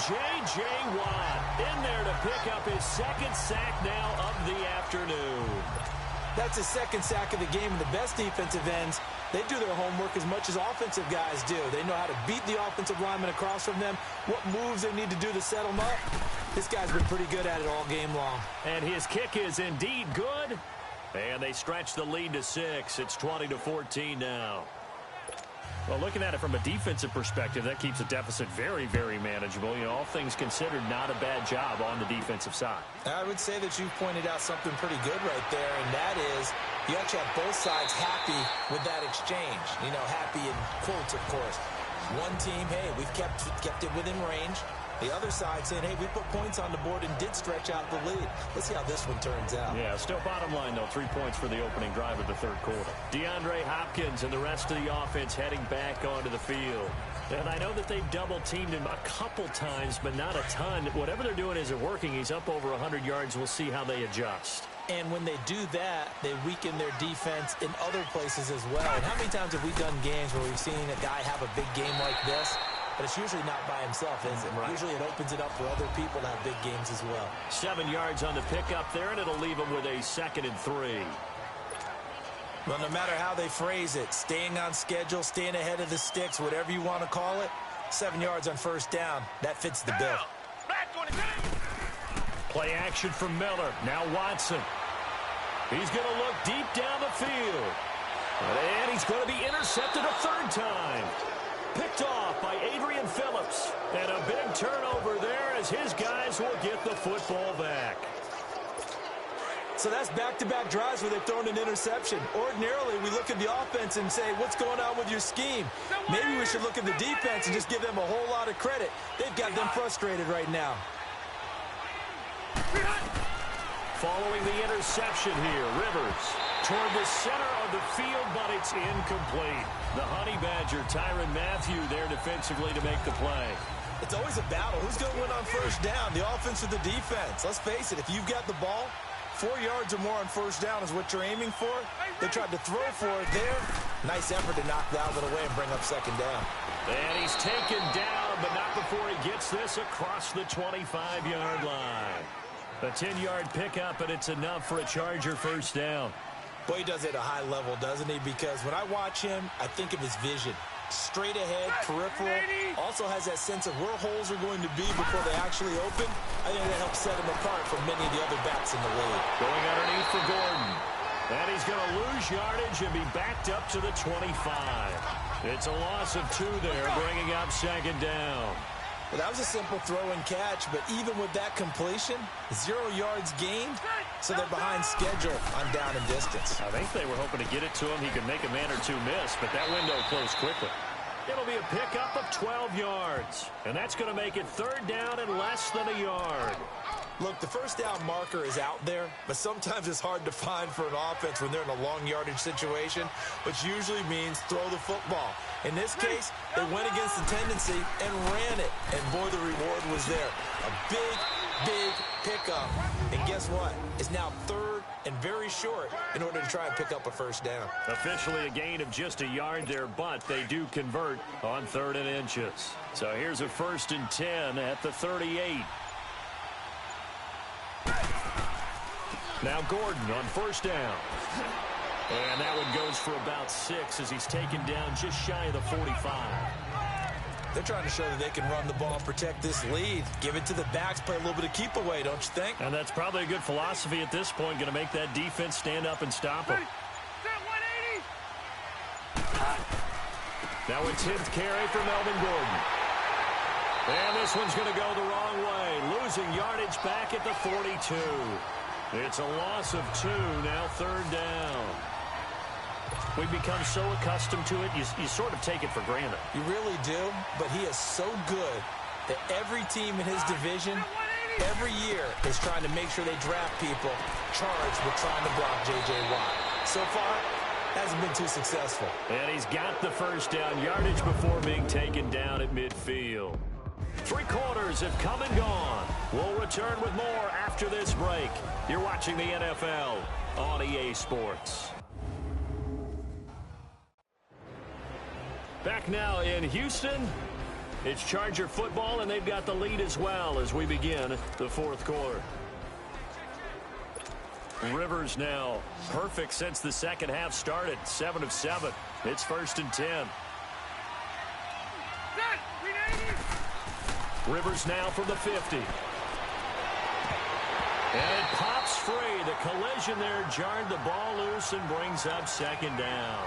[SPEAKER 3] J.J. Watt in there to pick up his second sack now of the afternoon.
[SPEAKER 4] That's his second sack of the game, and the best defensive ends, they do their homework as much as offensive guys do. They know how to beat the offensive lineman across from them, what moves they need to do to set them up. This guy's been pretty good at it all game long.
[SPEAKER 3] And his kick is indeed good. And they stretch the lead to 6. It's 20-14 now. Well, looking at it from a defensive perspective, that keeps the deficit very, very manageable. You know, all things considered, not a bad job on the defensive side.
[SPEAKER 4] I would say that you've pointed out something pretty good right there, and that is you actually have both sides happy with that exchange. You know, happy in quotes, of course. One team, hey, we've kept it within range. The other side saying, hey, we put points on the board and did stretch out the lead. Let's see how this one turns out.
[SPEAKER 3] Yeah, still bottom line, though, 3 points for the opening drive of the third quarter. DeAndre Hopkins and the rest of the offense heading back onto the field. And I know that they've double-teamed him a couple times, but not a ton. Whatever they're doing isn't working. He's up over 100 yards. We'll see how they adjust.
[SPEAKER 4] And when they do that, they weaken their defense in other places as well. And how many times have we done games where we've seen a guy have a big game like this? But it's usually not by himself, is it? Right. Usually it opens it up for other people to have big games as well. 7
[SPEAKER 3] yards on the pickup there, and it'll leave him with a 2nd and 3.
[SPEAKER 4] Well, no matter how they phrase it, staying on schedule, staying ahead of the sticks, whatever you want to call it, 7 yards on first down, that fits the bill.
[SPEAKER 3] Play action from Miller. Now Watson. He's going to look deep down the field. And he's going to be intercepted a third time. Picked off by Adrian Phillips. And a big turnover there as his guys will get the football back.
[SPEAKER 4] So that's back-to-back drives where they've thrown an interception. Ordinarily, we look at the offense and say, what's going on with your scheme? Maybe we should look at the defense and just give them a whole lot of credit. They've got them frustrated right now.
[SPEAKER 3] Following the interception here, Rivers toward the center of the field, but it's incomplete. The Honey Badger, Tyrann Mathieu, there defensively to make the play.
[SPEAKER 4] It's always a battle. Who's going to win on first down, the offense or the defense? Let's face it, if you've got the ball, 4 yards or more on first down is what you're aiming for. They tried to throw for it there. Nice effort to knock that one away and bring up second down.
[SPEAKER 3] And he's taken down, but not before he gets this across the 25-yard line. A 10-yard pickup, and it's enough for a Charger first down.
[SPEAKER 4] Boy, he does it at a high level, doesn't he? Because when I watch him, I think of his vision. Straight ahead, peripheral. Also has that sense of where holes are going to be before they actually open. I think that helps set him apart from many of the other backs in the league.
[SPEAKER 3] Going underneath for Gordon. And he's going to lose yardage and be backed up to the 25. It's a loss of 2 there, bringing up second down.
[SPEAKER 4] Well, that was a simple throw and catch, but even with that completion, 0 yards gained, so they're behind schedule on down and distance.
[SPEAKER 3] I think they were hoping to get it to him. He could make a man or two miss, but that window closed quickly. It'll be a pickup of 12 yards, and that's going to make it third down and less than a yard.
[SPEAKER 4] Look, the first down marker is out there, but sometimes it's hard to find for an offense when they're in a long yardage situation, which usually means throw the football. In this case, they went against the tendency and ran it, and boy, the reward was there. A big, big pickup, and guess what? It's now third and very short in order to try and pick up a first down.
[SPEAKER 3] Officially a gain of just a yard there, but they do convert on 3rd and inches. So here's a 1st and 10 at the 38. Now Gordon on first down. And that one goes for about 6 as he's taken down just shy of the 45.
[SPEAKER 4] They're trying to show that they can run the ball and protect this lead. Give it to the backs, play a little bit of keep away, don't you think?
[SPEAKER 3] And that's probably a good philosophy at this point, going to make that defense stand up and stop them. Now a 10th carry for Melvin Gordon. And this one's going to go the wrong way, losing yardage back at the 42. It's a loss of 2, now third down. We've become so accustomed to it, you sort of take it for granted.
[SPEAKER 4] You really do, but he is so good that every team in his division, every year, is trying to make sure they draft people charged with trying to block J.J. Watt. So far, hasn't been too successful.
[SPEAKER 3] And he's got the first down yardage before being taken down at midfield. 3 quarters have come and gone. We'll return with more after this break. You're watching the NFL on EA Sports. Back now in Houston. It's Charger football, and they've got the lead as well as we begin the fourth quarter. Rivers now perfect since the second half started. 7 of 7. It's 1st and 10. Rivers now from the 50. And it pops free. The collision there jarred the ball loose and brings up 2nd down.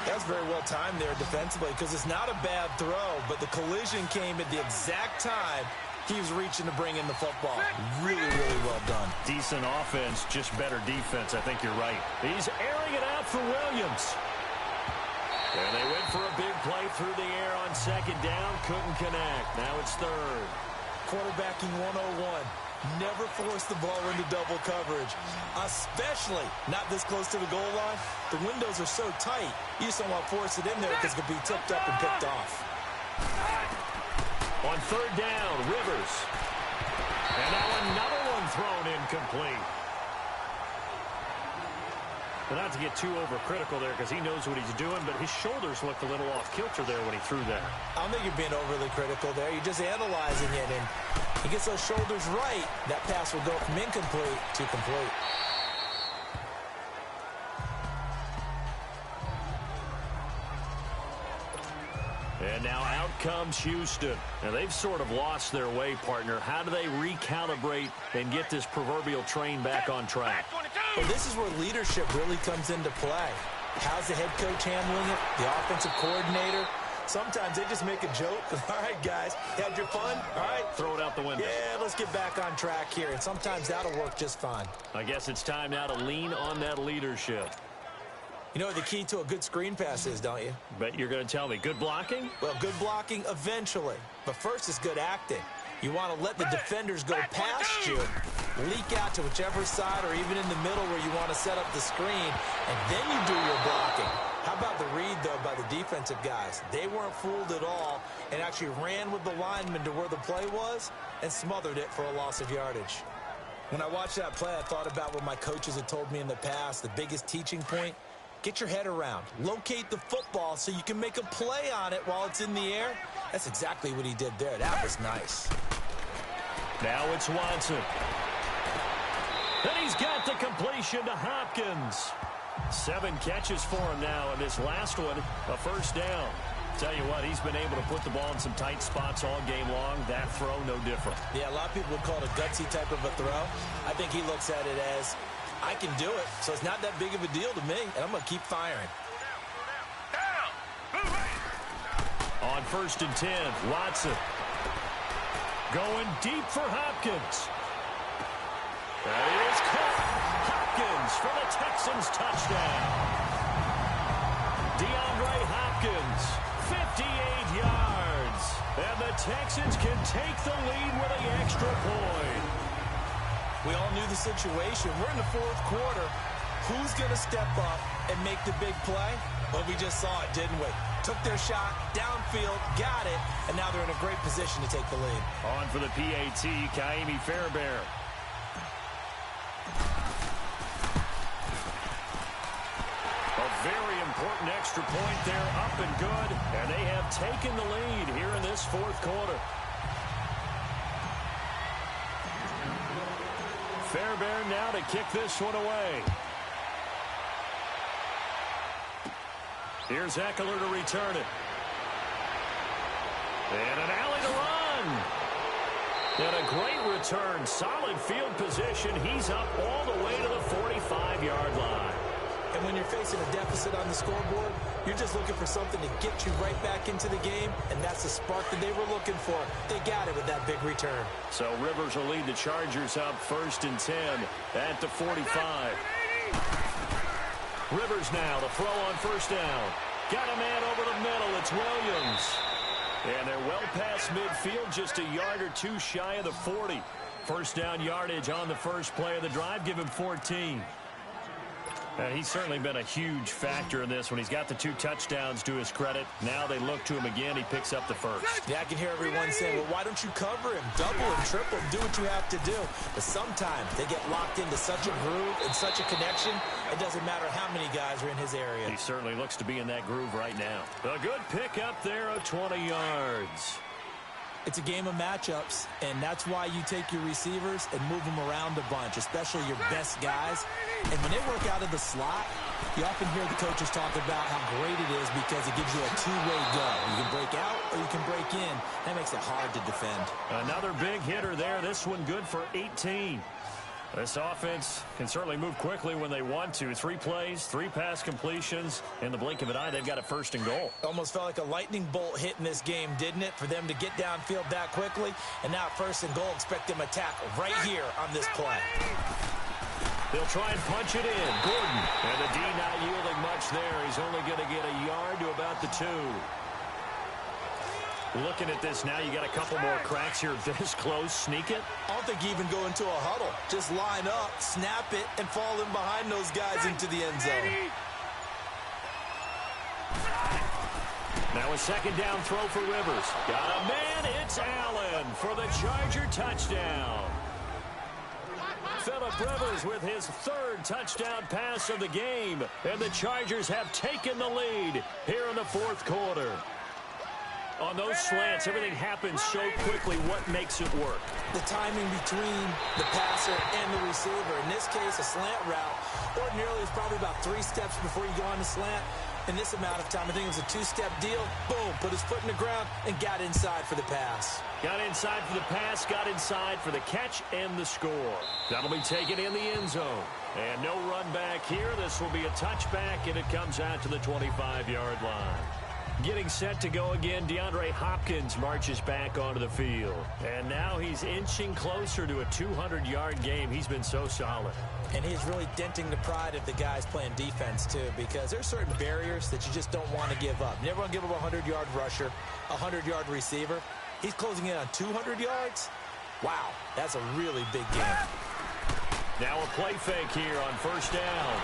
[SPEAKER 4] That's very well timed there defensively because it's not a bad throw, but the collision came at the exact time he was reaching to bring in the football. Really, really well done.
[SPEAKER 3] Decent offense, just better defense. I think you're right. He's airing it out for Williams. And they went for a big play through the air on 2nd down. Couldn't connect. Now it's 3rd.
[SPEAKER 4] Quarterbacking 101. Never force the ball into double coverage, especially not this close to the goal line. The windows are so tight, you just don't want to force it in there because it could be tipped up and picked off.
[SPEAKER 3] On 3rd down, Rivers. And now another one thrown incomplete. But not to get too overcritical there because he knows what he's doing, but his shoulders looked a little off kilter there when he threw that.
[SPEAKER 4] I don't think you're being overly critical there. You're just analyzing it, and he gets those shoulders right. That pass will go from incomplete to complete.
[SPEAKER 3] And now out comes Houston. Now they've sort of lost their way, partner. How do they recalibrate and get this proverbial train back on track?
[SPEAKER 4] Well, this is where leadership really comes into play. How's the head coach handling it? The offensive coordinator? Sometimes they just make a joke. All right, guys, had your fun? All right.
[SPEAKER 3] Throw it out the window.
[SPEAKER 4] Yeah, let's get back on track here. And sometimes that'll work just fine.
[SPEAKER 3] I guess it's time now to lean on that leadership.
[SPEAKER 4] You know what the key to a good screen pass is, don't you?
[SPEAKER 3] Bet you're going to tell me. Good blocking?
[SPEAKER 4] Well, good blocking eventually. But first is good acting. You want to let the defenders go past you, leak out to whichever side or even in the middle where you want to set up the screen, and then you do your blocking. How about the read, though, by the defensive guys? They weren't fooled at all and actually ran with the lineman to where the play was and smothered it for a loss of yardage. When I watched that play, I thought about what my coaches had told me in the past. The biggest teaching point, get your head around. Locate the football so you can make a play on it while it's in the air. That's exactly what he did there. That was nice.
[SPEAKER 3] Now it's Watson. And he's got the completion to Hopkins. 7 catches for him now, and this last one, a 1st down. Tell you what, he's been able to put the ball in some tight spots all game long. That throw, no different.
[SPEAKER 4] Yeah, a lot of people would call it a gutsy type of a throw. I think he looks at it as, I can do it, so it's not that big of a deal to me, and I'm going to keep firing.
[SPEAKER 3] On 1st and 10, Watson. Going deep for Hopkins. That is caught. Hopkins for the Texans touchdown. DeAndre Hopkins, 58 yards. And the Texans can take the lead with an extra point.
[SPEAKER 4] We all knew the situation. We're in the 4th quarter. Who's going to step up and make the big play? Well, we just saw it, didn't we? Took their shot, downfield, got it, and now they're in a great position to take the lead.
[SPEAKER 3] On for the PAT, Kaimi Fairbairn. A very important extra point there, up and good, and they have taken the lead here in this 4th quarter. Fairbairn now to kick this one away. Here's Eckler to return it. And an alley to run. And a great return. Solid field position. He's up all the way to the 45-yard line.
[SPEAKER 4] And when you're facing a deficit on the scoreboard, you're just looking for something to get you right back into the game, and that's the spark that they were looking for. They got it with that big return.
[SPEAKER 3] So Rivers will lead the Chargers up 1st and 10 at the 45. Rivers now to throw on 1st down. Got a man over the middle. It's Williams. And they're well past midfield, just a yard or 2 shy of the 40. 1st down yardage on the first play of the drive. Give him 14. He's certainly been a huge factor in this when he's got the 2 touchdowns to his credit. Now they look to him again. He picks up the first.
[SPEAKER 4] Yeah, I can hear everyone saying, well, why don't you cover him? Double him, triple him, do what you have to do. But sometimes they get locked into such a groove and such a connection, it doesn't matter how many guys are in his area.
[SPEAKER 3] He certainly looks to be in that groove right now. A good pick up there of 20 yards.
[SPEAKER 4] It's a game of matchups, and that's why you take your receivers and move them around a bunch, especially your best guys. And when they work out of the slot, you often hear the coaches talk about how great it is because it gives you a two-way go. You can break out or you can break in. That makes it hard to defend.
[SPEAKER 3] Another big hitter there. This one good for 18. This offense can certainly move quickly when they want to. 3 plays, 3 pass completions. In the blink of an eye, they've got a 1st and goal.
[SPEAKER 4] Almost felt like a lightning bolt hit in this game, didn't it? For them to get downfield that quickly. And now 1st and goal, expect them to tackle right here on this play.
[SPEAKER 3] They'll try and punch it in. Gordon. And the D not yielding much there. He's only going to get a yard to about the 2. Looking at this now, you got a couple more cracks here this close. Sneak it.
[SPEAKER 4] I don't think you even go into a huddle. Just line up, snap it, and fall in behind those guys into the end zone.
[SPEAKER 3] Now a 2nd down throw for Rivers. Got a man. It's Allen for the Charger touchdown. Phillip Rivers with his 3rd touchdown pass of the game. And the Chargers have taken the lead here in the 4th quarter. On those slants, everything happens so quickly. What makes it work?
[SPEAKER 4] The timing between the passer and the receiver. In this case, a slant route. Ordinarily, it's probably about 3 steps before you go on the slant. In this amount of time, I think it was a 2-step deal. Boom, put his foot in the ground and got inside for the pass.
[SPEAKER 3] Got inside for the pass, got inside for the catch and the score. That'll be taken in the end zone. And no run back here. This will be a touchback, and it comes out to the 25-yard line. Getting set to go again, DeAndre Hopkins marches back onto the field. And now he's inching closer to a 200-yard game. He's been so solid.
[SPEAKER 4] And he's really denting the pride of the guys playing defense, too, because there's certain barriers that you just don't want to give up. You never want to give up a 100-yard rusher, a 100-yard receiver. He's closing in on 200 yards. Wow, that's a really big game.
[SPEAKER 3] Now a play fake here on 1st down.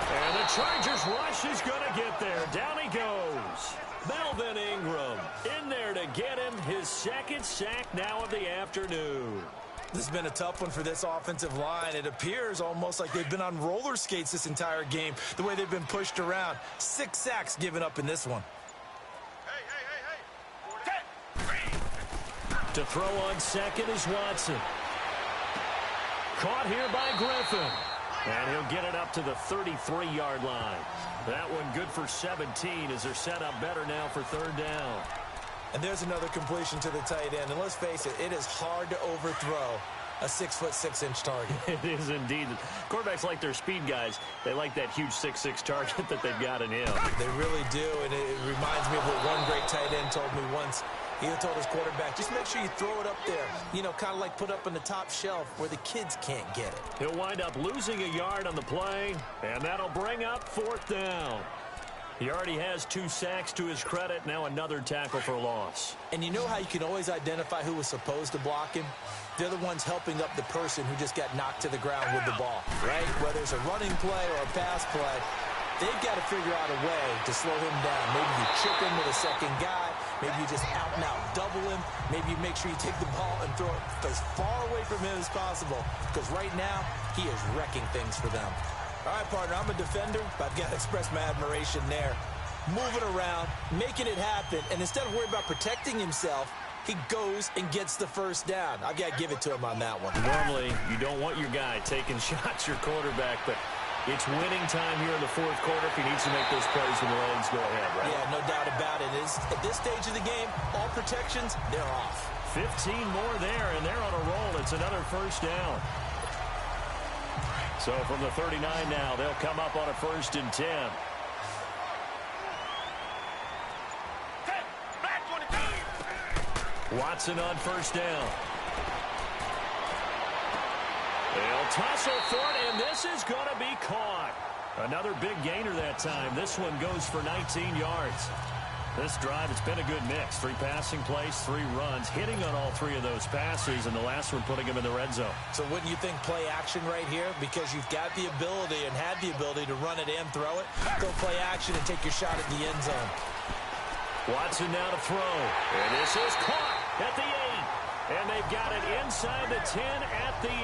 [SPEAKER 3] And the Chargers rush is going to get there. Down he goes. Melvin Ingram in there to get him his 2nd sack now of the afternoon.
[SPEAKER 4] This has been a tough one for this offensive line. It appears almost like they've been on roller skates this entire game, the way they've been pushed around. 6 sacks given up in this one.
[SPEAKER 3] To throw on 2nd is Watson. Caught here by Griffin. And he'll get it up to the 33-yard line. That one good for 17 as they're set up better now for 3rd down.
[SPEAKER 4] And there's another completion to the tight end. And let's face it, it is hard to overthrow a 6'6" target.
[SPEAKER 3] It is indeed. Quarterbacks like their speed guys. They like that huge 6'6" target that they've got in him.
[SPEAKER 4] They really do. And it reminds me of what one great tight end told me once. He told his quarterback, just make sure you throw it up there. You know, kind of like put up on the top shelf where the kids can't get it.
[SPEAKER 3] He'll wind up losing a yard on the play, and that'll bring up 4th down. He already has 2 sacks to his credit. Now another tackle for loss.
[SPEAKER 4] And you know how you can always identify who was supposed to block him? They're the ones helping up the person who just got knocked to the ground with the ball, right? Whether it's a running play or a pass play, they've got to figure out a way to slow him down. Maybe you chip him with a 2nd guy. Maybe you just out-and-out double him. Maybe you make sure you take the ball and throw it as far away from him as possible. Because right now, he is wrecking things for them. All right, partner, I'm a defender, but I've got to express my admiration there. Moving around, making it happen, and instead of worrying about protecting himself, he goes and gets the 1st down. I've got to give it to him on that one.
[SPEAKER 3] Normally, you don't want your guy taking shots, your quarterback, but it's winning time here in the 4th quarter if he needs to make those plays when the legs go ahead, right?
[SPEAKER 4] Yeah, no doubt about it. At this stage of the game, all protections, they're off.
[SPEAKER 3] 15 more there, and they're on a roll. It's another 1st down. So from the 39 now, they'll come up on a 1st and 10. Watson on 1st down. They'll tussle for it, and this is going to be caught. Another big gainer that time. This one goes for 19 yards. This drive, it's been a good mix. 3 passing plays, 3 runs, hitting on all 3 of those passes, and the last one putting him in the red zone.
[SPEAKER 4] So wouldn't you think play action right here? Because you've got the ability and had the ability to run it and throw it. Go play action and take your shot at the end zone.
[SPEAKER 3] Watson now to throw. And this is caught at the 8. And they've got it inside the 10 at the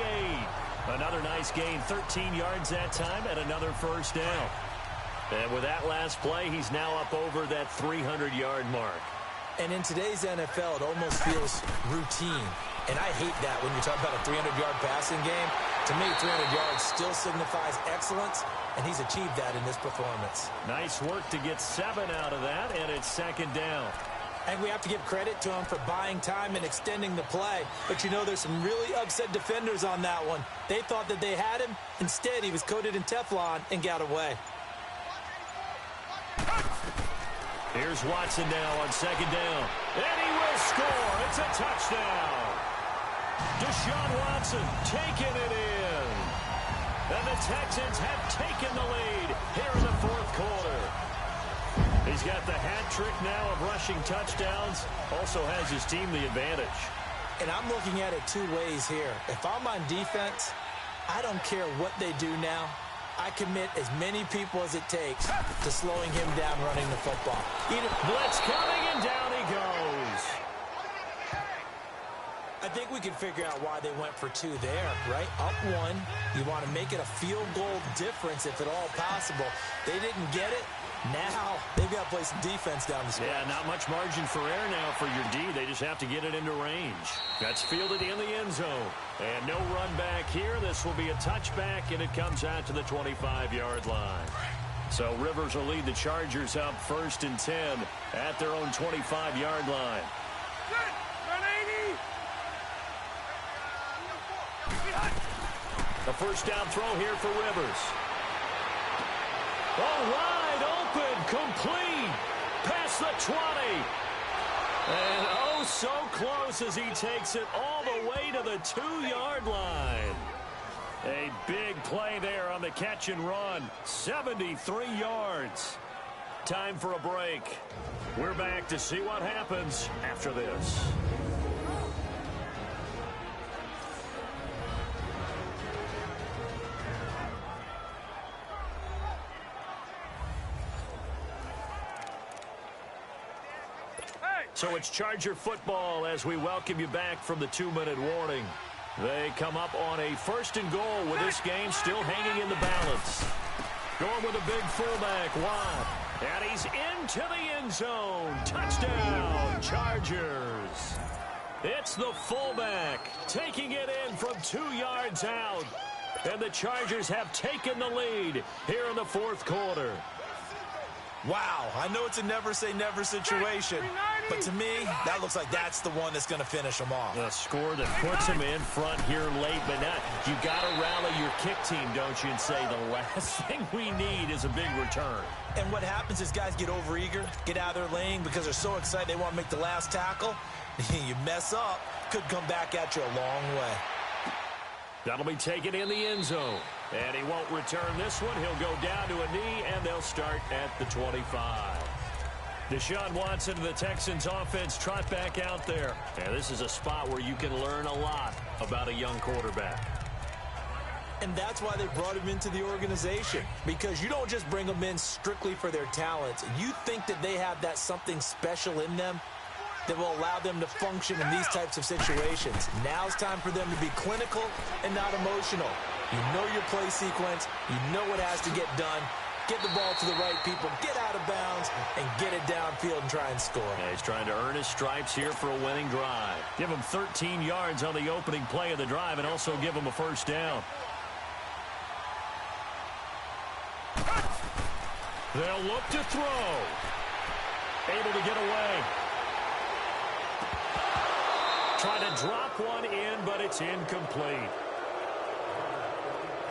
[SPEAKER 3] 8. Another nice gain, 13 yards that time, and another first down. And with that last play, he's now up over that 300-yard mark.
[SPEAKER 4] And in today's NFL, it almost feels routine. And I hate that when you talk about a 300-yard passing game. To me, 300 yards still signifies excellence, and he's achieved that in this performance.
[SPEAKER 3] Nice work to get 7 out of that, and it's second down.
[SPEAKER 4] And we have to give credit to him for buying time and extending the play. But, you know, there's some really upset defenders on that one. They thought that they had him. Instead, he was coated in Teflon and got away.
[SPEAKER 3] Here's Watson now on second down. And he will score. It's a touchdown. Deshaun Watson taking it in. And the Texans have taken the lead here in the fourth quarter. He's got the hat trick now of rushing touchdowns. Also has his team the advantage.
[SPEAKER 4] And I'm looking at it 2 ways here. If I'm on defense, I don't care what they do now. I commit as many people as it takes to slowing him down running the football.
[SPEAKER 3] Blitz coming, and down he goes.
[SPEAKER 4] I think we can figure out why they went for 2 there, right? Up 1. You want to make it a field goal difference if at all possible. They didn't get it. Now they've got to play some defense down the stretch.
[SPEAKER 3] Yeah, not much margin for error now for your D. They just have to get it into range. That's fielded in the end zone. And no run back here. This will be a touchback, and it comes out to the 25-yard line. So Rivers will lead the Chargers up 1st and 10 at their own 25-yard line. The first down throw here for Rivers. Oh, wide open, complete, past the 20. And oh, so close as he takes it all the way to the 2-yard line. A big play there on the catch and run, 73 yards. Time for a break. We're back to see what happens after this. So it's Charger football as we welcome you back from the 2-minute warning. They come up on a 1st and goal with this game still hanging in the balance. Going with a big fullback, Watt. And he's into the end zone. Touchdown, Chargers. It's the fullback taking it in from 2 yards out. And the Chargers have taken the lead here in the fourth quarter.
[SPEAKER 4] Wow, I know it's a never-say-never situation, but to me, that looks like that's the one that's going to finish them off.
[SPEAKER 3] The score that puts them in front here late, but not. You got to rally your kick team, don't you, and say the last thing we need is a big return.
[SPEAKER 4] And what happens is guys get overeager, get out of their lane because they're so excited they want to make the last tackle. You mess up, could come back at you a long way.
[SPEAKER 3] That'll be taken in the end zone. And he won't return this one. He'll go down to a knee, and they'll start at the 25. Deshaun Watson and the Texans offense trot back out there. And this is a spot where you can learn a lot about a young quarterback.
[SPEAKER 4] And that's why they brought him into the organization. Because you don't just bring them in strictly for their talents. You think that they have that something special in them that will allow them to function in these types of situations. Now it's time for them to be clinical and not emotional. You know your play sequence. You know what has to get done. Get the ball to the right people, get out of bounds, and get it downfield and try and score.
[SPEAKER 3] Yeah, he's trying to earn his stripes here for a winning drive. Give him 13 yards on the opening play of the drive and also give him a first down. They'll look to throw. Able to get away. Trying to drop one in, but it's incomplete.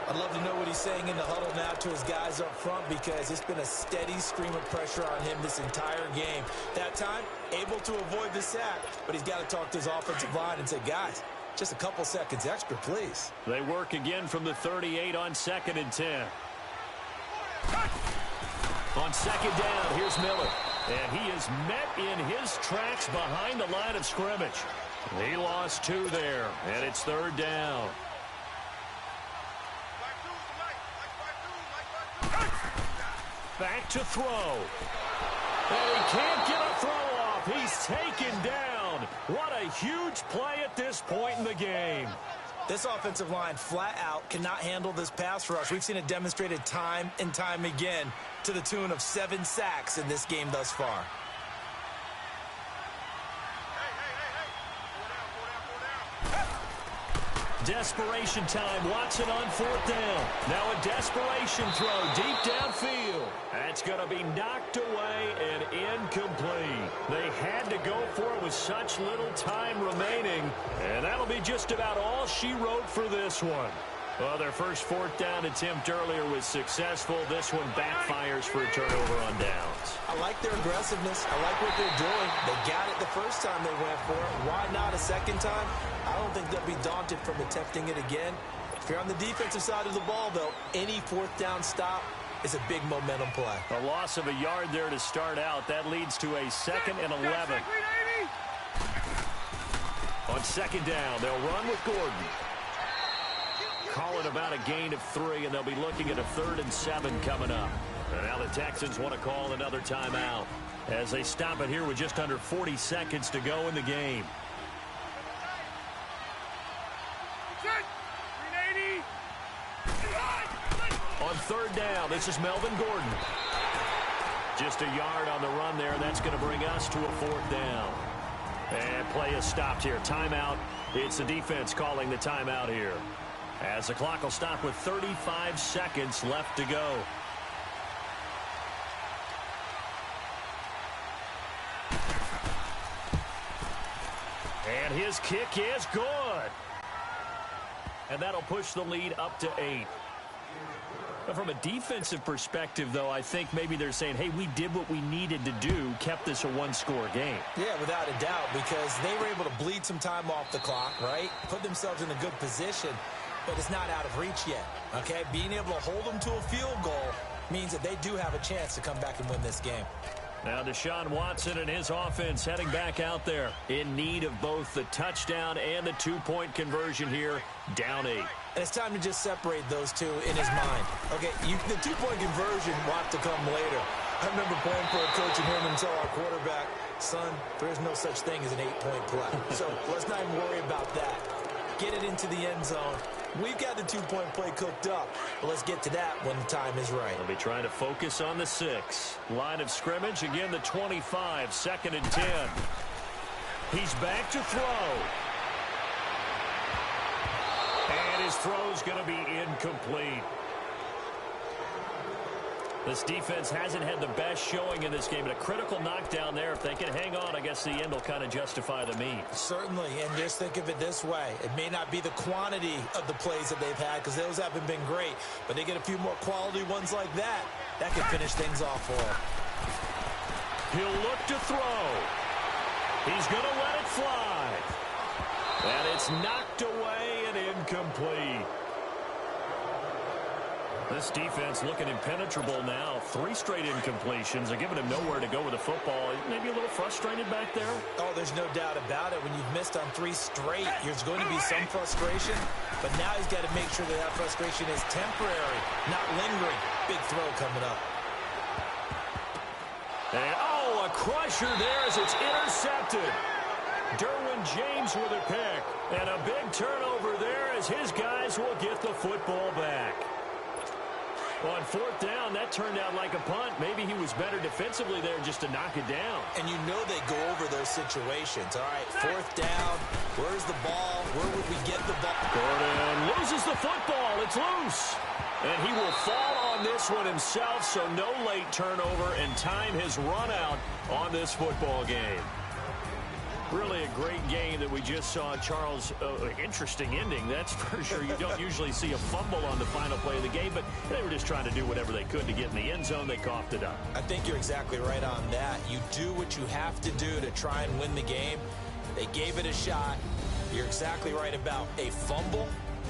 [SPEAKER 4] I'd love to know what he's saying in the huddle now to his guys up front because it's been a steady stream of pressure on him this entire game. That time, able to avoid the sack, but he's got to talk to his offensive line and say, guys, just a couple seconds extra, please.
[SPEAKER 3] They work again from the 38 on 2nd and 10. On second down, here's Miller. And he is met in his tracks behind the line of scrimmage. He lost 2 there, and it's 3rd down. Back to throw. And he can't get a throw off. He's taken down. What a huge play at this point in the game.
[SPEAKER 4] This offensive line flat out cannot handle this pass rush. We've seen it demonstrated time and time again to the tune of 7 sacks in this game thus far.
[SPEAKER 3] Desperation time. Watson on 4th down. Now a desperation throw deep downfield. That's going to be knocked away and incomplete. They had to go for it with such little time remaining. And that'll be just about all she wrote for this one. Well, their first 4th down attempt earlier was successful. This one backfires for a turnover on downs.
[SPEAKER 4] I like their aggressiveness. I like what they're doing. They got it the first time they went for it. Why not a second time? I don't think they'll be daunted from attempting it again. If you're on the defensive side of the ball, though, any 4th down stop is a big momentum play.
[SPEAKER 3] A loss of a yard there to start out. That leads to a 2nd and 11. On 2nd down, they'll run with Gordon. Call it about a gain of 3, and they'll be looking at a 3rd and 7 coming up. And now the Texans want to call another timeout as they stop it here with just under 40 seconds to go in the game. On 3rd down, this is Melvin Gordon. Just a yard on the run there, and that's going to bring us to a 4th down. And play is stopped here. Timeout. It's the defense calling the timeout here, as the clock will stop with 35 seconds left to go. And his kick is good. And that'll push the lead up to 8. But from a defensive perspective, though, I think maybe they're saying, hey, we did what we needed to do, kept this a 1-score game.
[SPEAKER 4] Yeah, without a doubt, because they were able to bleed some time off the clock, right? Put themselves in a good position, but it's not out of reach yet, okay? Being able to hold them to a field goal means that they do have a chance to come back and win this game.
[SPEAKER 3] Now Deshaun Watson and his offense heading back out there in need of both the touchdown and the 2-point conversion here, down 8.
[SPEAKER 4] And it's time to just separate those two in his mind. Okay, the 2-point conversion will have to come later. I remember playing for a coach and hearing him tell our quarterback, son, there is no such thing as an 8-point play. So let's not even worry about that. Get it into the end zone. We've got the 2-point play cooked up, but let's get to that when the time is right.
[SPEAKER 3] They'll be trying to focus on the 6. Line of scrimmage, again the 25, 2nd and 10. He's back to throw. And his throw's going to be incomplete. This defense hasn't had the best showing in this game. And a critical knockdown there. If they can hang on, I guess the end will kind of justify the means.
[SPEAKER 4] Certainly, and just think of it this way. It may not be the quantity of the plays that they've had, because those haven't been great. But they get a few more quality ones like that. That could finish things off for them.
[SPEAKER 3] He'll look to throw. He's going to let it fly. And it's knocked away and incomplete. This defense looking impenetrable now. 3 straight incompletions. They're giving him nowhere to go with the football. Maybe a little frustrated back there.
[SPEAKER 4] Oh, there's no doubt about it. When you've missed on 3 straight, there's going to be some frustration. But now he's got to make sure that that frustration is temporary, not lingering. Big throw coming up.
[SPEAKER 3] And, oh, a crusher there as it's intercepted. Derwin James with a pick. And a big turnover there as his guys will get the football back. On 4th down, that turned out like a punt. Maybe he was better defensively there just to knock it down.
[SPEAKER 4] And you know they go over those situations. All right, 4th down. Where's the ball? Where would we get the ball?
[SPEAKER 3] Gordon loses the football. It's loose. And he will fall on this one himself, so no late turnover, and time has run out on this football game. Really a great game that we just saw, Charles. Interesting ending, that's for sure. You don't usually see a fumble on the final play of the game, but they were just trying to do whatever they could to get in the end zone. They coughed it up.
[SPEAKER 4] I think you're exactly right on that. You do what you have to do to try and win the game. They gave it a shot. You're exactly right about a fumble,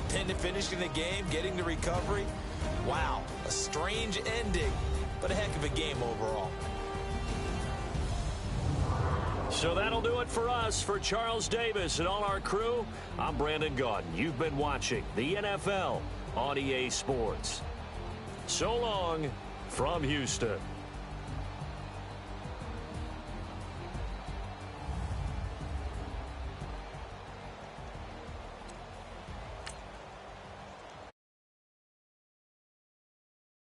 [SPEAKER 4] then to finishing the game, getting the recovery. Wow, a strange ending, but a heck of a game overall.
[SPEAKER 3] So that'll do it for us. For Charles Davis and all our crew, I'm Brandon Gaudin. You've been watching the NFL on EA Sports. So long from Houston.